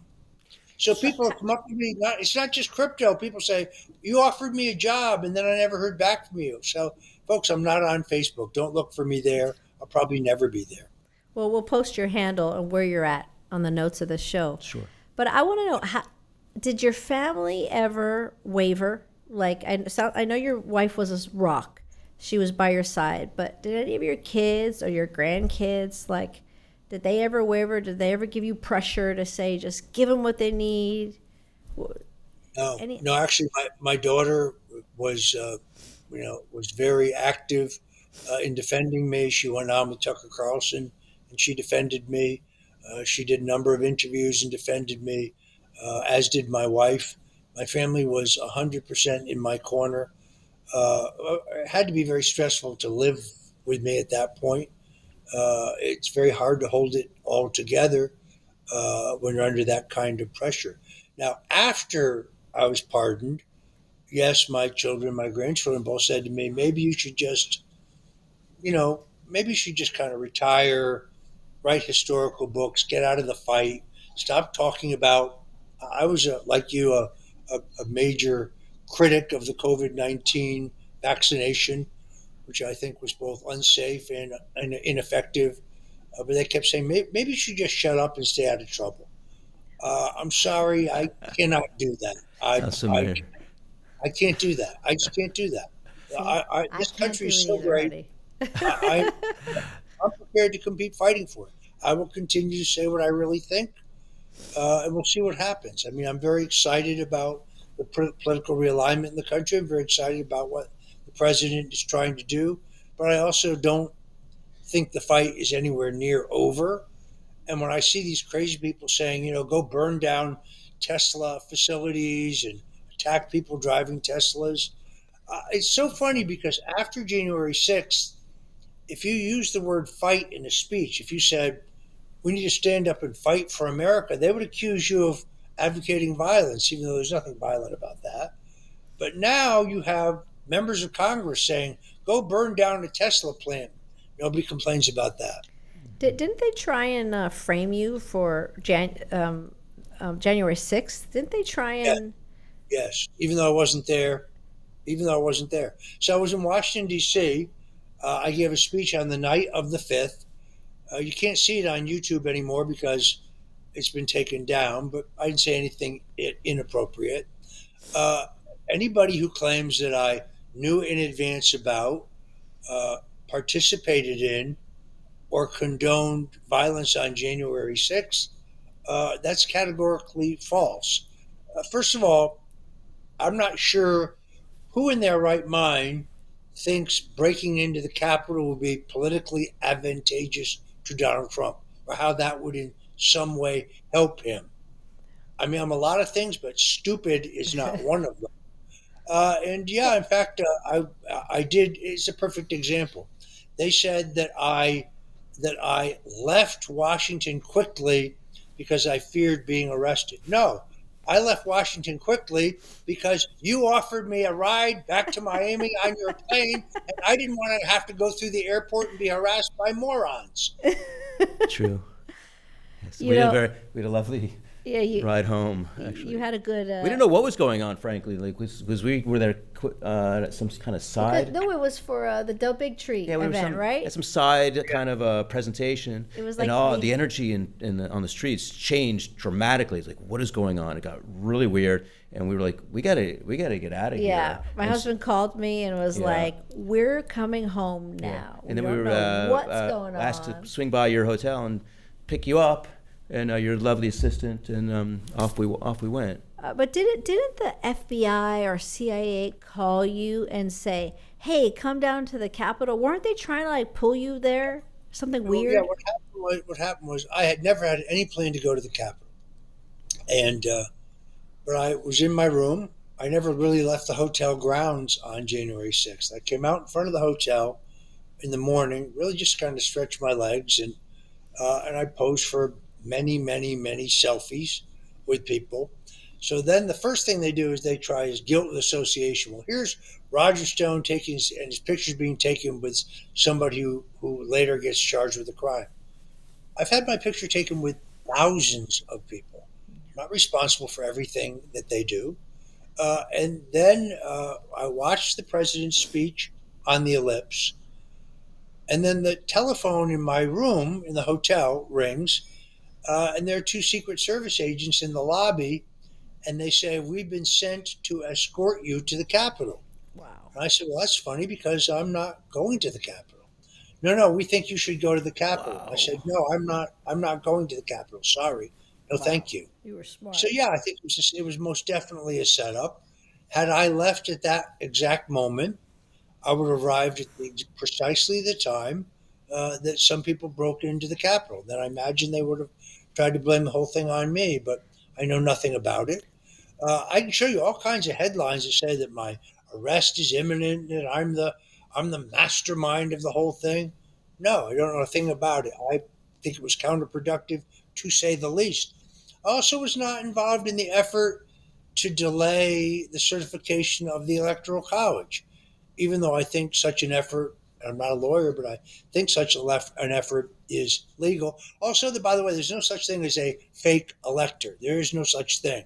So people come up to me. It's not just crypto. People say, "You offered me a job, and then I never heard back from you." So, folks, I'm not on Facebook. Don't look for me there. I'll probably never be there. Well, we'll post your handle and where you're at on the notes of the show. Sure. But I want to know, did your family ever waver? Like, I know your wife was a rock. She was by your side. But did any of your kids or your grandkids, like, did they ever waver? Did they ever give you pressure to say, just give them what they need? No, actually, my daughter was, was very active in defending me. She went on with Tucker Carlson, and she defended me. She did a number of interviews and defended me, as did my wife. My family was 100% in my corner. It had to be very stressful to live with me at that point. It's very hard to hold it all together when you're under that kind of pressure. Now, after I was pardoned, yes, my children, my grandchildren both said to me, maybe you should just, maybe you should just kind of retire, write historical books, get out of the fight, stop talking about. I was, like you, a major critic of the COVID-19 vaccination, which I think was both unsafe and ineffective. But they kept saying, maybe you should just shut up and stay out of trouble. I'm sorry, I cannot do that. Sounds familiar. I can't do that. I just can't do that. See, This can't country do is it so either, great. honey. I'm prepared to compete fighting for it. I will continue to say what I really think, and we'll see what happens. I mean, I'm very excited about the political realignment in the country. I'm very excited about what the president is trying to do, but I also don't think the fight is anywhere near over. And when I see these crazy people saying, go burn down Tesla facilities and attack people driving Teslas, it's so funny because after January 6th, if you use the word fight in a speech, if you said, we need to stand up and fight for America, they would accuse you of advocating violence, even though there's nothing violent about that. But now you have members of Congress saying, go burn down a Tesla plant. Nobody complains about that. Didn't they try and frame you for January 6th? Didn't they try and? Yes, even though I wasn't there. So I was in Washington, D.C. I gave a speech on the night of the 5th. You can't see it on YouTube anymore because it's been taken down, but I didn't say anything inappropriate. Uh, Anybody who claims that I knew in advance about, participated in, or condoned violence on January 6th, that's categorically false. First of all, I'm not sure who in their right mind thinks breaking into the Capitol would be politically advantageous to Donald Trump or how that would in some way help him. I mean, I'm a lot of things, but stupid is not one of them. And yeah, in fact, I did. It's a perfect example. They said that I left Washington quickly because I feared being arrested. No, I left Washington quickly because you offered me a ride back to Miami on your plane, and I didn't want to have to go through the airport and be harassed by morons. True. So You know, we had a lovely yeah, ride home. Actually, you had a good. we didn't know what was going on, frankly, like because we were there at some kind of side. No, it was for the Doe Big Tree Yeah, we were event, right? at some side kind of presentation. It was and like all the- the energy on the streets changed dramatically. It's like, what is going on? It got really weird, and we were like, we gotta get out of here. Yeah, my And husband called me and was Yeah. like, "We're coming home now. And then we we don't were know what's going asked on." to swing by your hotel and pick you up, and your lovely assistant, and off we went. But didn't the FBI or CIA call you and say, "Hey, come down to the Capitol"? Weren't they trying to like pull you there? Something Well, weird. yeah, what happened was I had never had any plan to go to the Capitol, and but I was in my room. I never really left the hotel grounds on January 6th. I came out in front of the hotel in the morning, really just kind of stretched my legs, and I posed for many selfies with people. So then the first thing they do is they try is guilt association. Well, here's Roger Stone taking and his pictures being taken with somebody who later gets charged with a crime. I've had my picture taken with thousands of people. I'm not responsible for everything that they do. And then I watched the president's speech on the ellipse. And then the telephone in my room in the hotel rings. And there are two Secret Service agents in the lobby. And they say, "We've been sent to escort you to the Capitol." Wow. And I said, "Well, that's funny because I'm not going to the Capitol." No, we think you should go to the Capitol. I said, "No, I'm not. I'm not going to the Capitol. Sorry. No, Wow. thank you." You were smart. So yeah, I think it was most definitely a setup. Had I left at that exact moment, I would have arrived at precisely the time that some people broke into the Capitol. Then I imagine they would have tried to blame the whole thing on me, but I know nothing about it. I can show you all kinds of headlines that say that my arrest is imminent and I'm the mastermind of the whole thing. No, I don't know a thing about it. I think it was counterproductive to say the least. I also was not involved in the effort to delay the certification of the Electoral College, even though I think such an effort. I'm not a lawyer, but I think such an effort is legal. Also, by the way, there's no such thing as a fake elector. There is no such thing.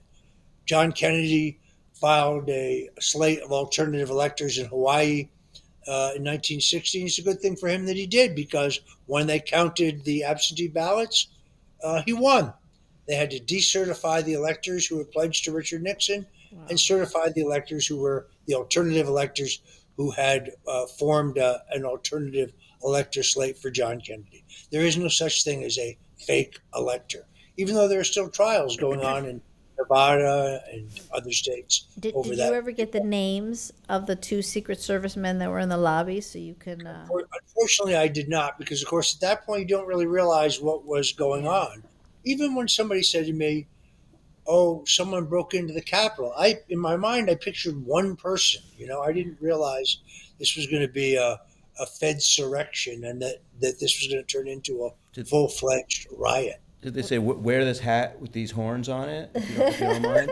John Kennedy filed a slate of alternative electors in Hawaii in 1960. It's a good thing for him that he did because when they counted the absentee ballots, he won. They had to decertify the electors who were pledged to Richard Nixon and certify the electors who were the alternative electors who had formed an alternative elector slate for John Kennedy. There is no such thing as a fake elector, even though there are still trials going on in Nevada and other states over Did that. you ever get the names of the two Secret Service men that were in the lobby so you can? Unfortunately, I did not because, of course, at that point, you don't really realize what was going on. Even when somebody said to me, "Oh, someone broke into the Capitol," in my mind, I pictured one person. I didn't realize this was going to be a Fed surrection and that this was going to turn into a full-fledged riot. Did they say wear this hat with these horns on it? If you don't mind.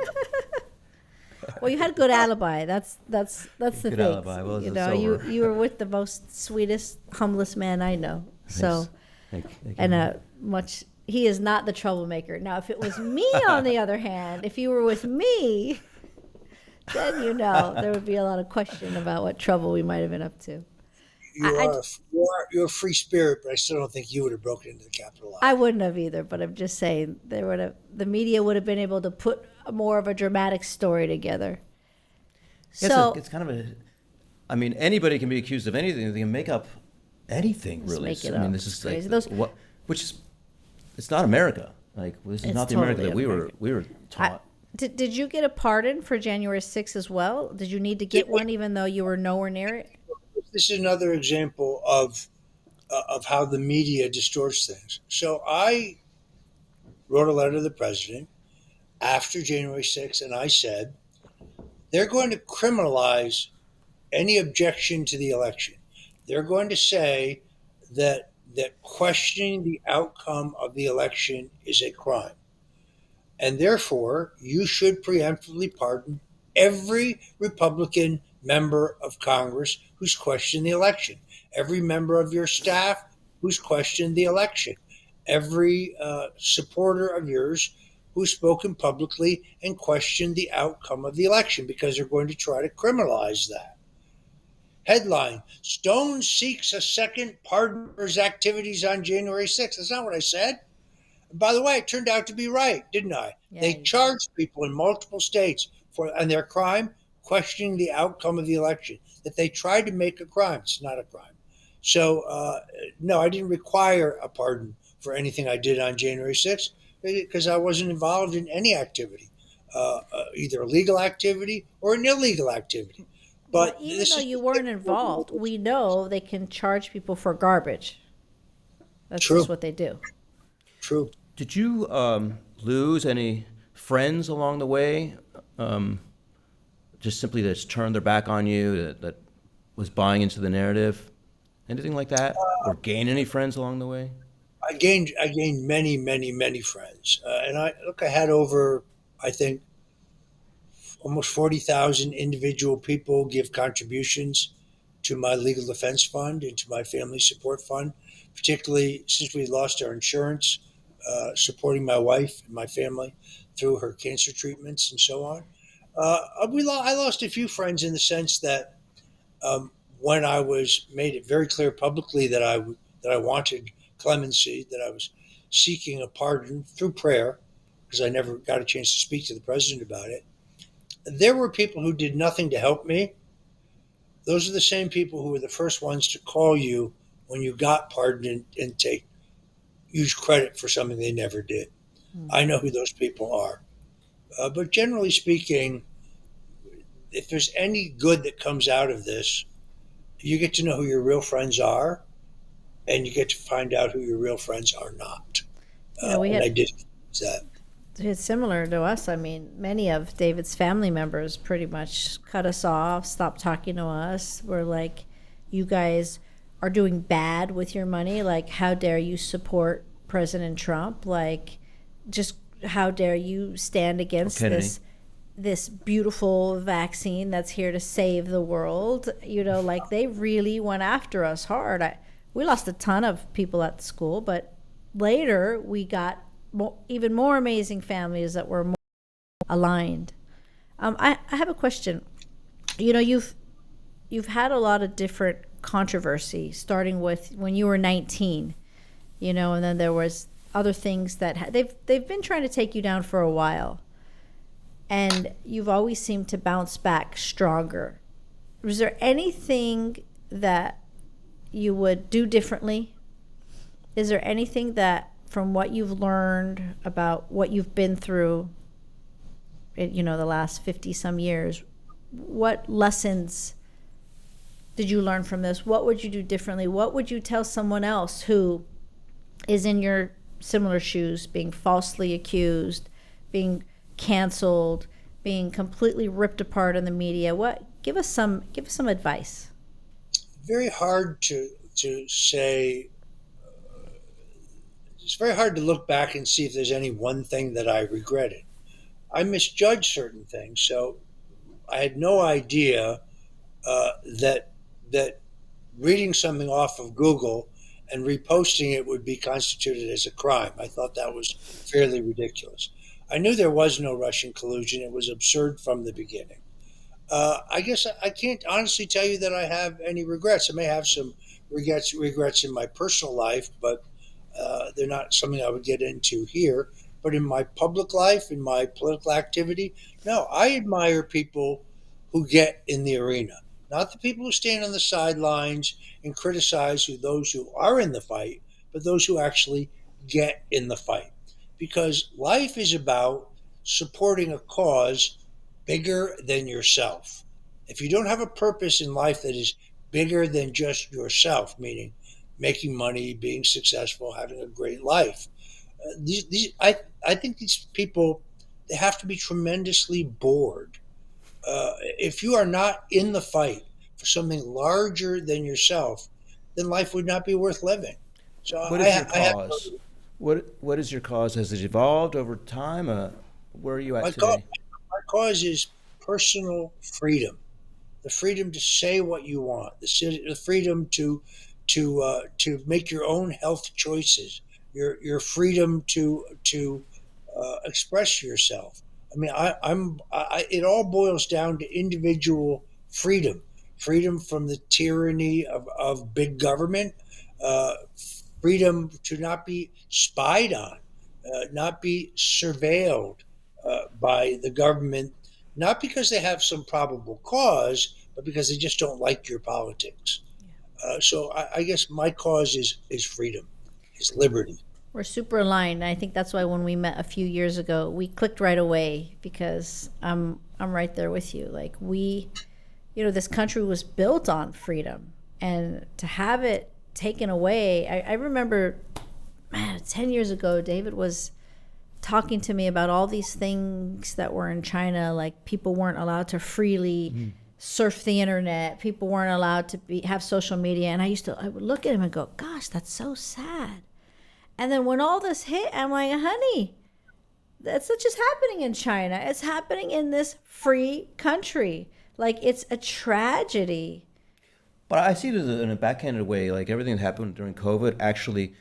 Well, you had a good alibi. That's the Good thing. alibi. Well, it's over. You were with the most sweetest, humblest man I know. So, Thank you. and he is not the troublemaker. Now, if it was me, on the other hand, if you were with me, then there would be a lot of question about what trouble we might have been up to. You're a free spirit, but I still don't think you would have broken into the Capitol. I wouldn't have either, but I'm just saying the media would have been able to put more of a dramatic story together. So it's kind of anybody can be accused of anything. They can make up anything, really. make it I mean, up. this is It's like crazy. it's not America. Like this is It's not the America totally that we were taught. Did you get a pardon for January 6th as well? Did you need to get one even though you were nowhere near it? This is another example of how the media distorts things. So I wrote a letter to the president after January 6th, and I said they're going to criminalize any objection to the election. They're going to say that questioning the outcome of the election is a crime. And therefore, you should preemptively pardon every Republican member of Congress who's questioned the election, every member of your staff who's questioned the election. every supporter of yours who's spoken publicly and questioned the outcome of the election because they're going to try to criminalize that. Headline: Stone seeks a second pardon for his activities on January 6th. That's not what I said. And by the way, it turned out to be right, didn't I? Yeah, They you did. charged people in multiple states for and their crime questioning the outcome of the election. That they tried to make a crime. It's not a crime. So no, I didn't require a pardon for anything I did on January 6th because I wasn't involved in any activity, either a legal activity or an illegal activity. Well, But even this though is you weren't involved, we know they can charge people for garbage. That's just true, what they do. true. Did you lose any friends along the way? Just simply that's turned their back on you, that was buying into the narrative? Anything like that? Or gain any friends along the way? I gained many, many, many friends, and I had over, I think, almost 40,000 individual people give contributions to my legal defense fund and to my family support fund, particularly since we lost our insurance, supporting my wife and my family through her cancer treatments and so on. I lost a few friends in the sense that when I was made it very clear publicly that I wanted clemency, that I was seeking a pardon through prayer, because I never got a chance to speak to the president about it. There were people who did nothing to help me. Those are the same people who were the first ones to call you when you got pardoned and take huge credit for something they never did. Hmm. I know who those people are. But generally speaking, if there's any good that comes out of this, you get to know who your real friends are, and you get to find out who your real friends are not. You know, we And had I did that. it's similar to us. I mean, many of David's family members pretty much cut us off, stopped talking to us. We're like, you guys are doing bad with your money. Like, how dare you support President Trump? Like, just how dare you stand against Kennedy. this beautiful vaccine that's here to save the world? You know, like they really went after us hard. We lost a ton of people at school, but later we got even more amazing families that were more aligned. I have a question. You know, you've had a lot of different controversy, starting with when you were 19. You know, and then there was other things that they've been trying to take you down for a while, and you've always seemed to bounce back stronger. Was there anything that you would do differently? Is there anything that, from what you've learned about what you've been through, you know, the last 50 some years, what lessons did you learn from this? What would you do differently? What would you tell someone else who is in your similar shoes, being falsely accused, being canceled, being completely ripped apart in the media? What, give us some advice. Very hard to say. It's very hard to look back and see if there's any one thing that I regretted. I misjudged certain things, so I had no idea that reading something off of Google and reposting it would be constituted as a crime. I thought that was fairly ridiculous. I knew there was no Russian collusion. It was absurd from the beginning. I guess I can't honestly tell you that I have any regrets. I may have some regrets in my personal life, but they're not something I would get into here. But in my public life, in my political activity, no, I admire people who get in the arena, not the people who stand on the sidelines and criticize those who are in the fight, but those who actually get in the fight. Because life is about supporting a cause bigger than yourself. If you don't have a purpose in life that is bigger than just yourself, meaning making money, being successful, having a great life, I think these people, they have to be tremendously bored. If you are not in the fight for something larger than yourself, then life would not be worth living. So What is your I have cause? What is your cause? Has it evolved over time? Where are you at my cause, today? my cause is personal freedom, the freedom to say what you want, the freedom to make your own health choices, your freedom to express yourself. I mean, it all boils down to individual freedom, freedom from the tyranny of big government, uh, freedom to not be spied on, not be surveilled by the government, not because they have some probable cause, but because they just don't like your politics. So I guess my cause is freedom, is liberty. We're super aligned. I think that's why when we met a few years ago, we clicked right away because I'm right there with you. Like this country was built on freedom, and to have it taken away, I remember, man, 10 years ago, David was talking to me about all these things that were in China, like people weren't allowed to freely surf the internet, people weren't allowed to have social media, and I would look at him and go, "Gosh, that's so sad." And then when all this hit, I'm like, "Honey, that's not just happening in China. It's happening in this free country. Like it's a tragedy." But I see it in a backhanded way. Like everything that happened during COVID actually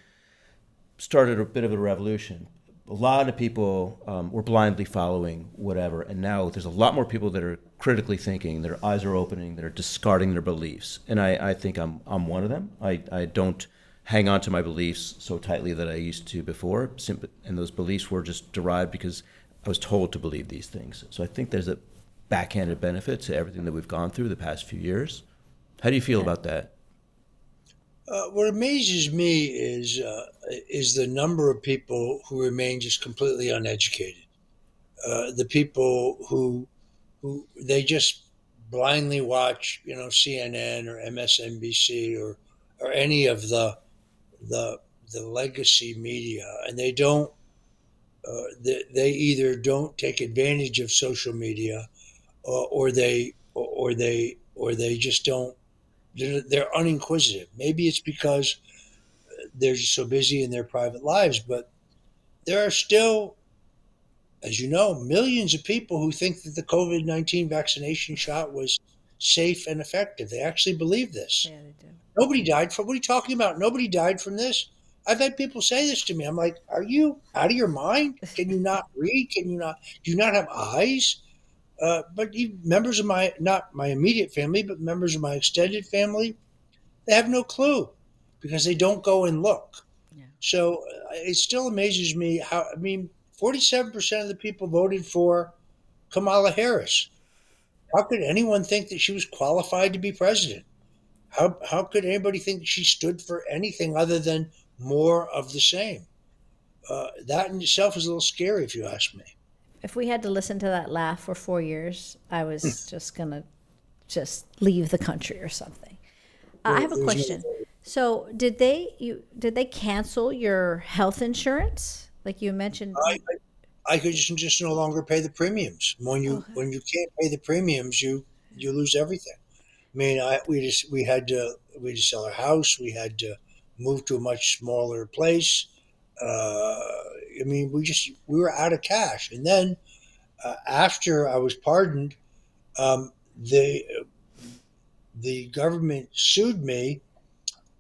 started a bit of a revolution. A lot of people were blindly following whatever, and now there's a lot more people that are critically thinking, their eyes are opening, that are discarding their beliefs. And I think I'm one of them. I don't hang on to my beliefs so tightly that I used to before, and those beliefs were just derived because I was told to believe these things. So I think there's a backhanded benefit to everything that we've gone through the past few years. How do you feel about that? What amazes me is the number of people who remain just completely uneducated. The people who they just blindly watch, CNN or MSNBC or any of the the legacy media, and they don't. They either don't take advantage of social media, or they just don't. They're uninquisitive. Maybe it's because they're just so busy in their private lives, but there are still, as you know, millions of people who think that the COVID-19 vaccination shot was safe and effective. They actually believe this. Yeah, they do. Nobody died from, what are you talking about? Nobody died from this. I've had people say this to me. I'm like, are you out of your mind? Can you not read? Do you not have eyes? But members of not my immediate family, but members of my extended family, they have no clue because they don't go and look. Yeah. So it still amazes me how, 47% of the people voted for Kamala Harris. How could anyone think that she was qualified to be president? How could anybody think she stood for anything other than more of the same? That in itself is a little scary, if you ask me. If we had to listen to that laugh for 4 years, I was just gonna just leave the country or something. I have a There's question. So did they cancel your health insurance? Like you mentioned. I could just no longer pay the premiums. Okay. When you can't pay the premiums, you lose everything. We had to sell our house. We had to move to a much smaller place. We were out of cash. And then after I was pardoned, um, the the government sued me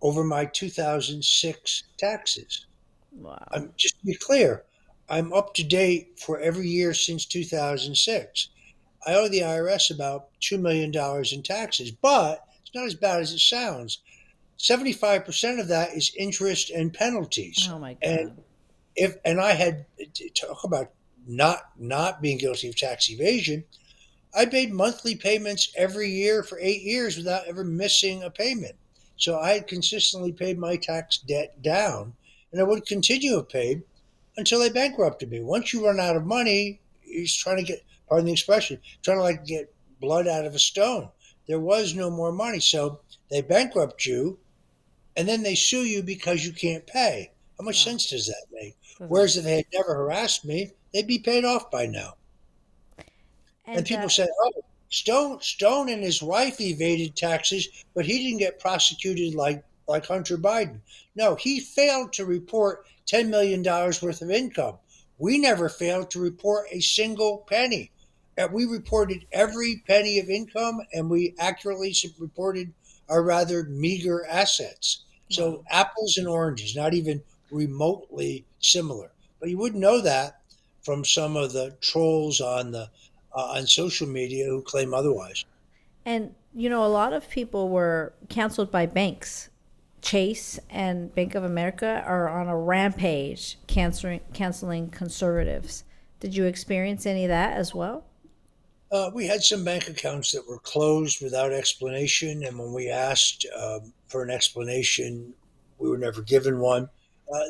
over my 2006 taxes. Wow. Just to be clear, I'm up to date for every year since 2006. I owe the IRS about $2 million in taxes, but it's not as bad as it sounds. 75% of that is interest and penalties. Oh my And God. if and I had to talk about not being guilty of tax evasion. I made monthly payments every year for 8 years without ever missing a payment. So I had consistently paid my tax debt down, and I would continue to pay until they bankrupted me. Once you run out of money, he's trying to get, pardon the expression, trying to like get blood out of a stone. There was no more money. So they bankrupt you, and then they sue you because you can't pay. How much Wow. sense does that make? Doesn't. Whereas if they had never harassed me, they'd be paid off by now. And And people say, "Oh, Stone and his wife evaded taxes, but he didn't get prosecuted like Hunter Biden." No, he failed to report $10 million worth of income. We never failed to report a single penny. We reported every penny of income, and we accurately reported our rather meager assets. wow. So apples and oranges, not even remotely similar. But you wouldn't know that from some of the trolls on social media who claim otherwise. And, a lot of people were canceled by banks. Chase and Bank of America are on a rampage canceling conservatives. Did you experience any of that as well? We had some bank accounts that were closed without explanation, and when we asked for an explanation, we were never given one. Uh,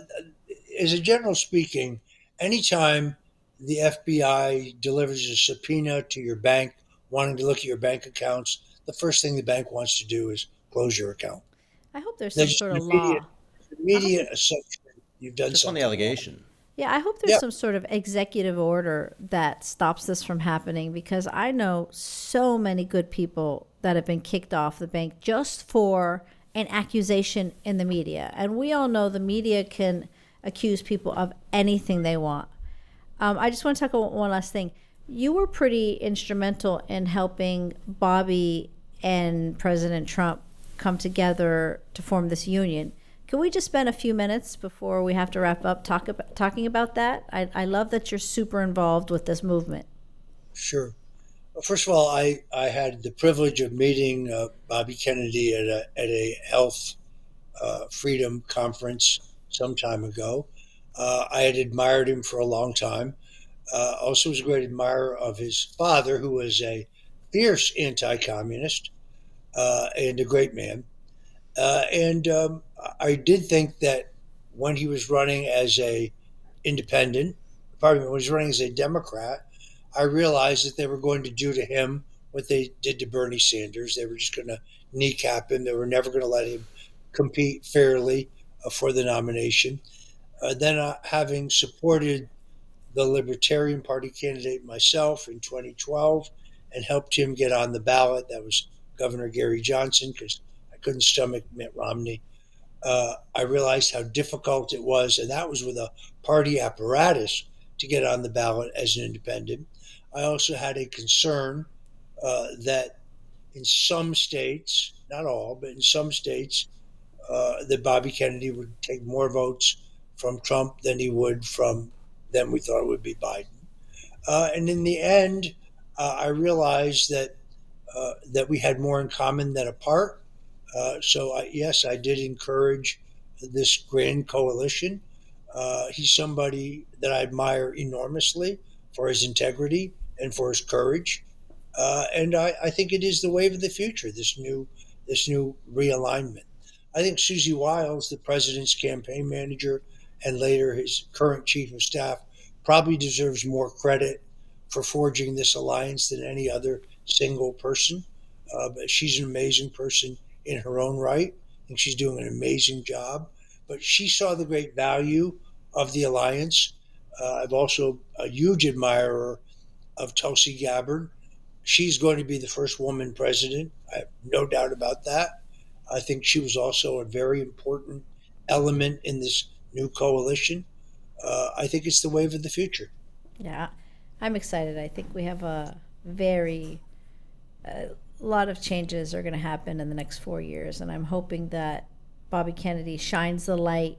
as a general speaking, anytime the FBI delivers a subpoena to your bank wanting to look at your bank accounts, the first thing the bank wants to do is close your account. I hope there's some There's just sort an of law. I hope immediate there's assumption you've done Just on the something wrong. allegation. Yeah, I hope there's Yeah, some sort of executive order that stops this from happening, because I know so many good people that have been kicked off the bank just for an accusation in the media. And we all know the media can accuse people of anything they want. I just want to talk about one last thing. You were pretty instrumental in helping Bobby and President Trump come together to form this union. Can we just spend a few minutes before we have to wrap up talking about that? I love that you're super involved with this movement. sure. Well, first of all, I had the privilege of meeting Bobby Kennedy at a health freedom conference some time ago. I had admired him for a long time. Also was a great admirer of his father, who was a fierce anti-communist and a great man. And I did think that when he was running as a independent, pardon me, when he was running as a Democrat, I realized that they were going to do to him what they did to Bernie Sanders. They were just going to kneecap him. They were never going to let him compete fairly for the nomination. Then, having supported the Libertarian Party candidate myself in 2012 and helped him get on the ballot, that was Governor Gary Johnson, because I couldn't stomach Mitt Romney. I realized how difficult it was, and that was with a party apparatus to get on the ballot as an independent. I also had a concern that in some states, not all, but in some states, that Bobby Kennedy would take more votes from Trump than he would from them. We thought it would be Biden. And in the end, I realized that we had more in common than apart. Yes, I did encourage this grand coalition. He's somebody that I admire enormously for his integrity and for his courage, and I think it is the wave of the future. This new realignment. I think Susie Wiles, the president's campaign manager, and later his current chief of staff, probably deserves more credit for forging this alliance than any other single person. But she's an amazing person in her own right, and she's doing an amazing job. But she saw the great value of the alliance. I'm also a huge admirer of Tulsi Gabbard. She's going to be the first woman president. I have no doubt about that. I think she was also a very important element in this new coalition. I think it's the wave of the future. Yeah, I'm excited. I think we have a very a lot of changes are going to happen in the next 4 years, and I'm hoping that Bobby Kennedy shines the light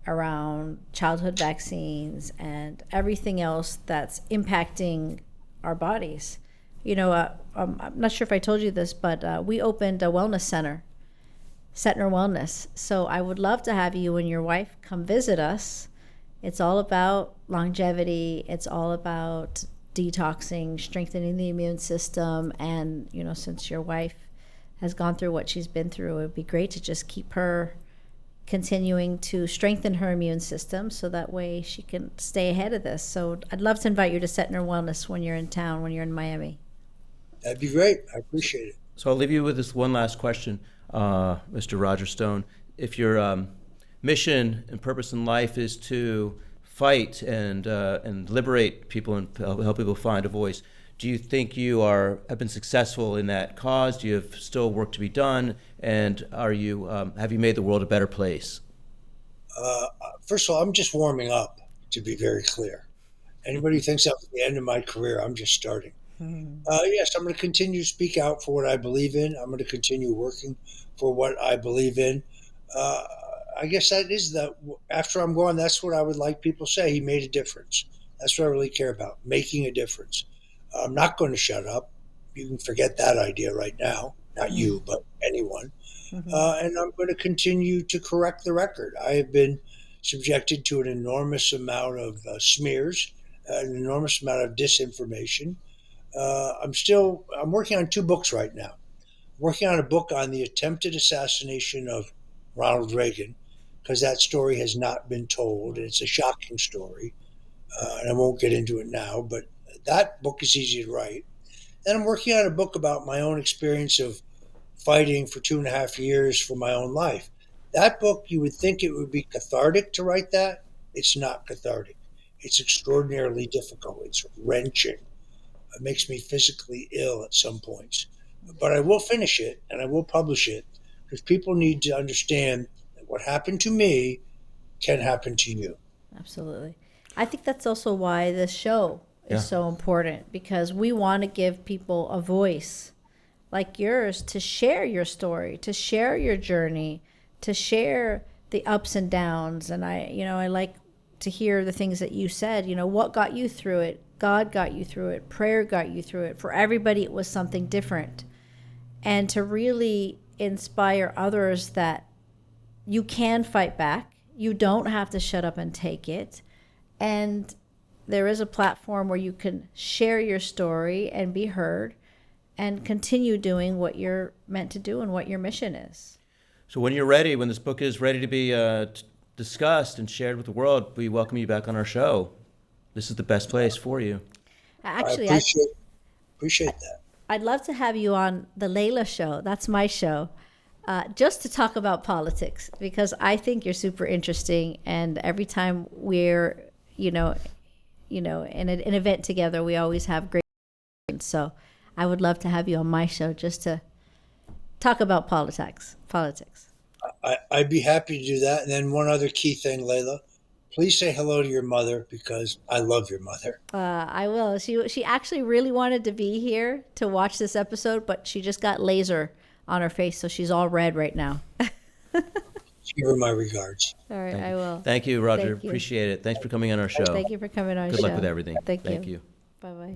around childhood vaccines and everything else that's impacting our bodies. I'm not sure if I told you this, but we opened a wellness center, Setner Wellness. So I would love to have you and your wife come visit us. It's all about longevity. It's all about detoxing, strengthening the immune system. And, since your wife has gone through what she's been through, it would be great to just keep her continuing to strengthen her immune system so that way she can stay ahead of this. So I'd love to invite you to Setner Wellness when you're in town, when you're in Miami. That'd be great. I appreciate it. So I'll leave you with this one last question, Mr. Roger Stone. If your mission and purpose in life is to fight and liberate people and help people find a voice, do you think you have been successful in that cause? Do you have still work to be done? And have you made the world a better place? First of all, I'm just warming up, to be very clear. Anybody who thinks that's the end of my career, I'm just starting. Yes, I'm going to continue to speak out for what I believe in. I'm going to continue working for what I believe in. I guess that is after I'm gone, that's what I would like people to say. He made a difference. That's what I really care about, making a difference. I'm not going to shut up. You can forget that idea right now. Not you, but anyone. And I'm going to continue to correct the record. I have been subjected to an enormous amount of smears, an enormous amount of disinformation. I'm working on 2 books right now. Working on a book on the attempted assassination of Ronald Reagan, because that story has not been told, and it's a shocking story. And I won't get into it now, but that book is easy to write. And I'm working on a book about my own experience of fighting for 2.5 years for my own life. That book, you would think it would be cathartic to write that. It's not cathartic. It's extraordinarily difficult. It's wrenching. It makes me physically ill at some points. But I will finish it and I will publish it because people need to understand that what happened to me can happen to you. Absolutely. I think that's also why this show is so important, because we want to give people a voice like yours to share your story, to share your journey, to share the ups and downs. And I like to hear the things that you said, what got you through it? God got you through it. Prayer got you through it. For everybody, it was something different. And to really inspire others that you can fight back. You don't have to shut up and take it. And there is a platform where you can share your story and be heard and continue doing what you're meant to do and what your mission is. So when you're ready, when this book is ready to be discussed and shared with the world, we welcome you back on our show. This is the best place for you. Actually, I appreciate that. I'd love to have you on the Layla show. That's my show. Just to talk about politics, because I think you're super interesting. And every time we're, in an event together, we always have great. So I would love to have you on my show just to talk about politics. I'd be happy to do that. And then one other key thing, Layla, please say hello to your mother because I love your mother. I will. She actually really wanted to be here to watch this episode, but she just got laser on her face, so she's all red right now. Give her my regards. All right, I will. Thank you, Roger. Thank you. Appreciate it. Thanks for coming on our show. Thank you for coming on our show. Good luck with everything. Thank you. you. Bye-bye.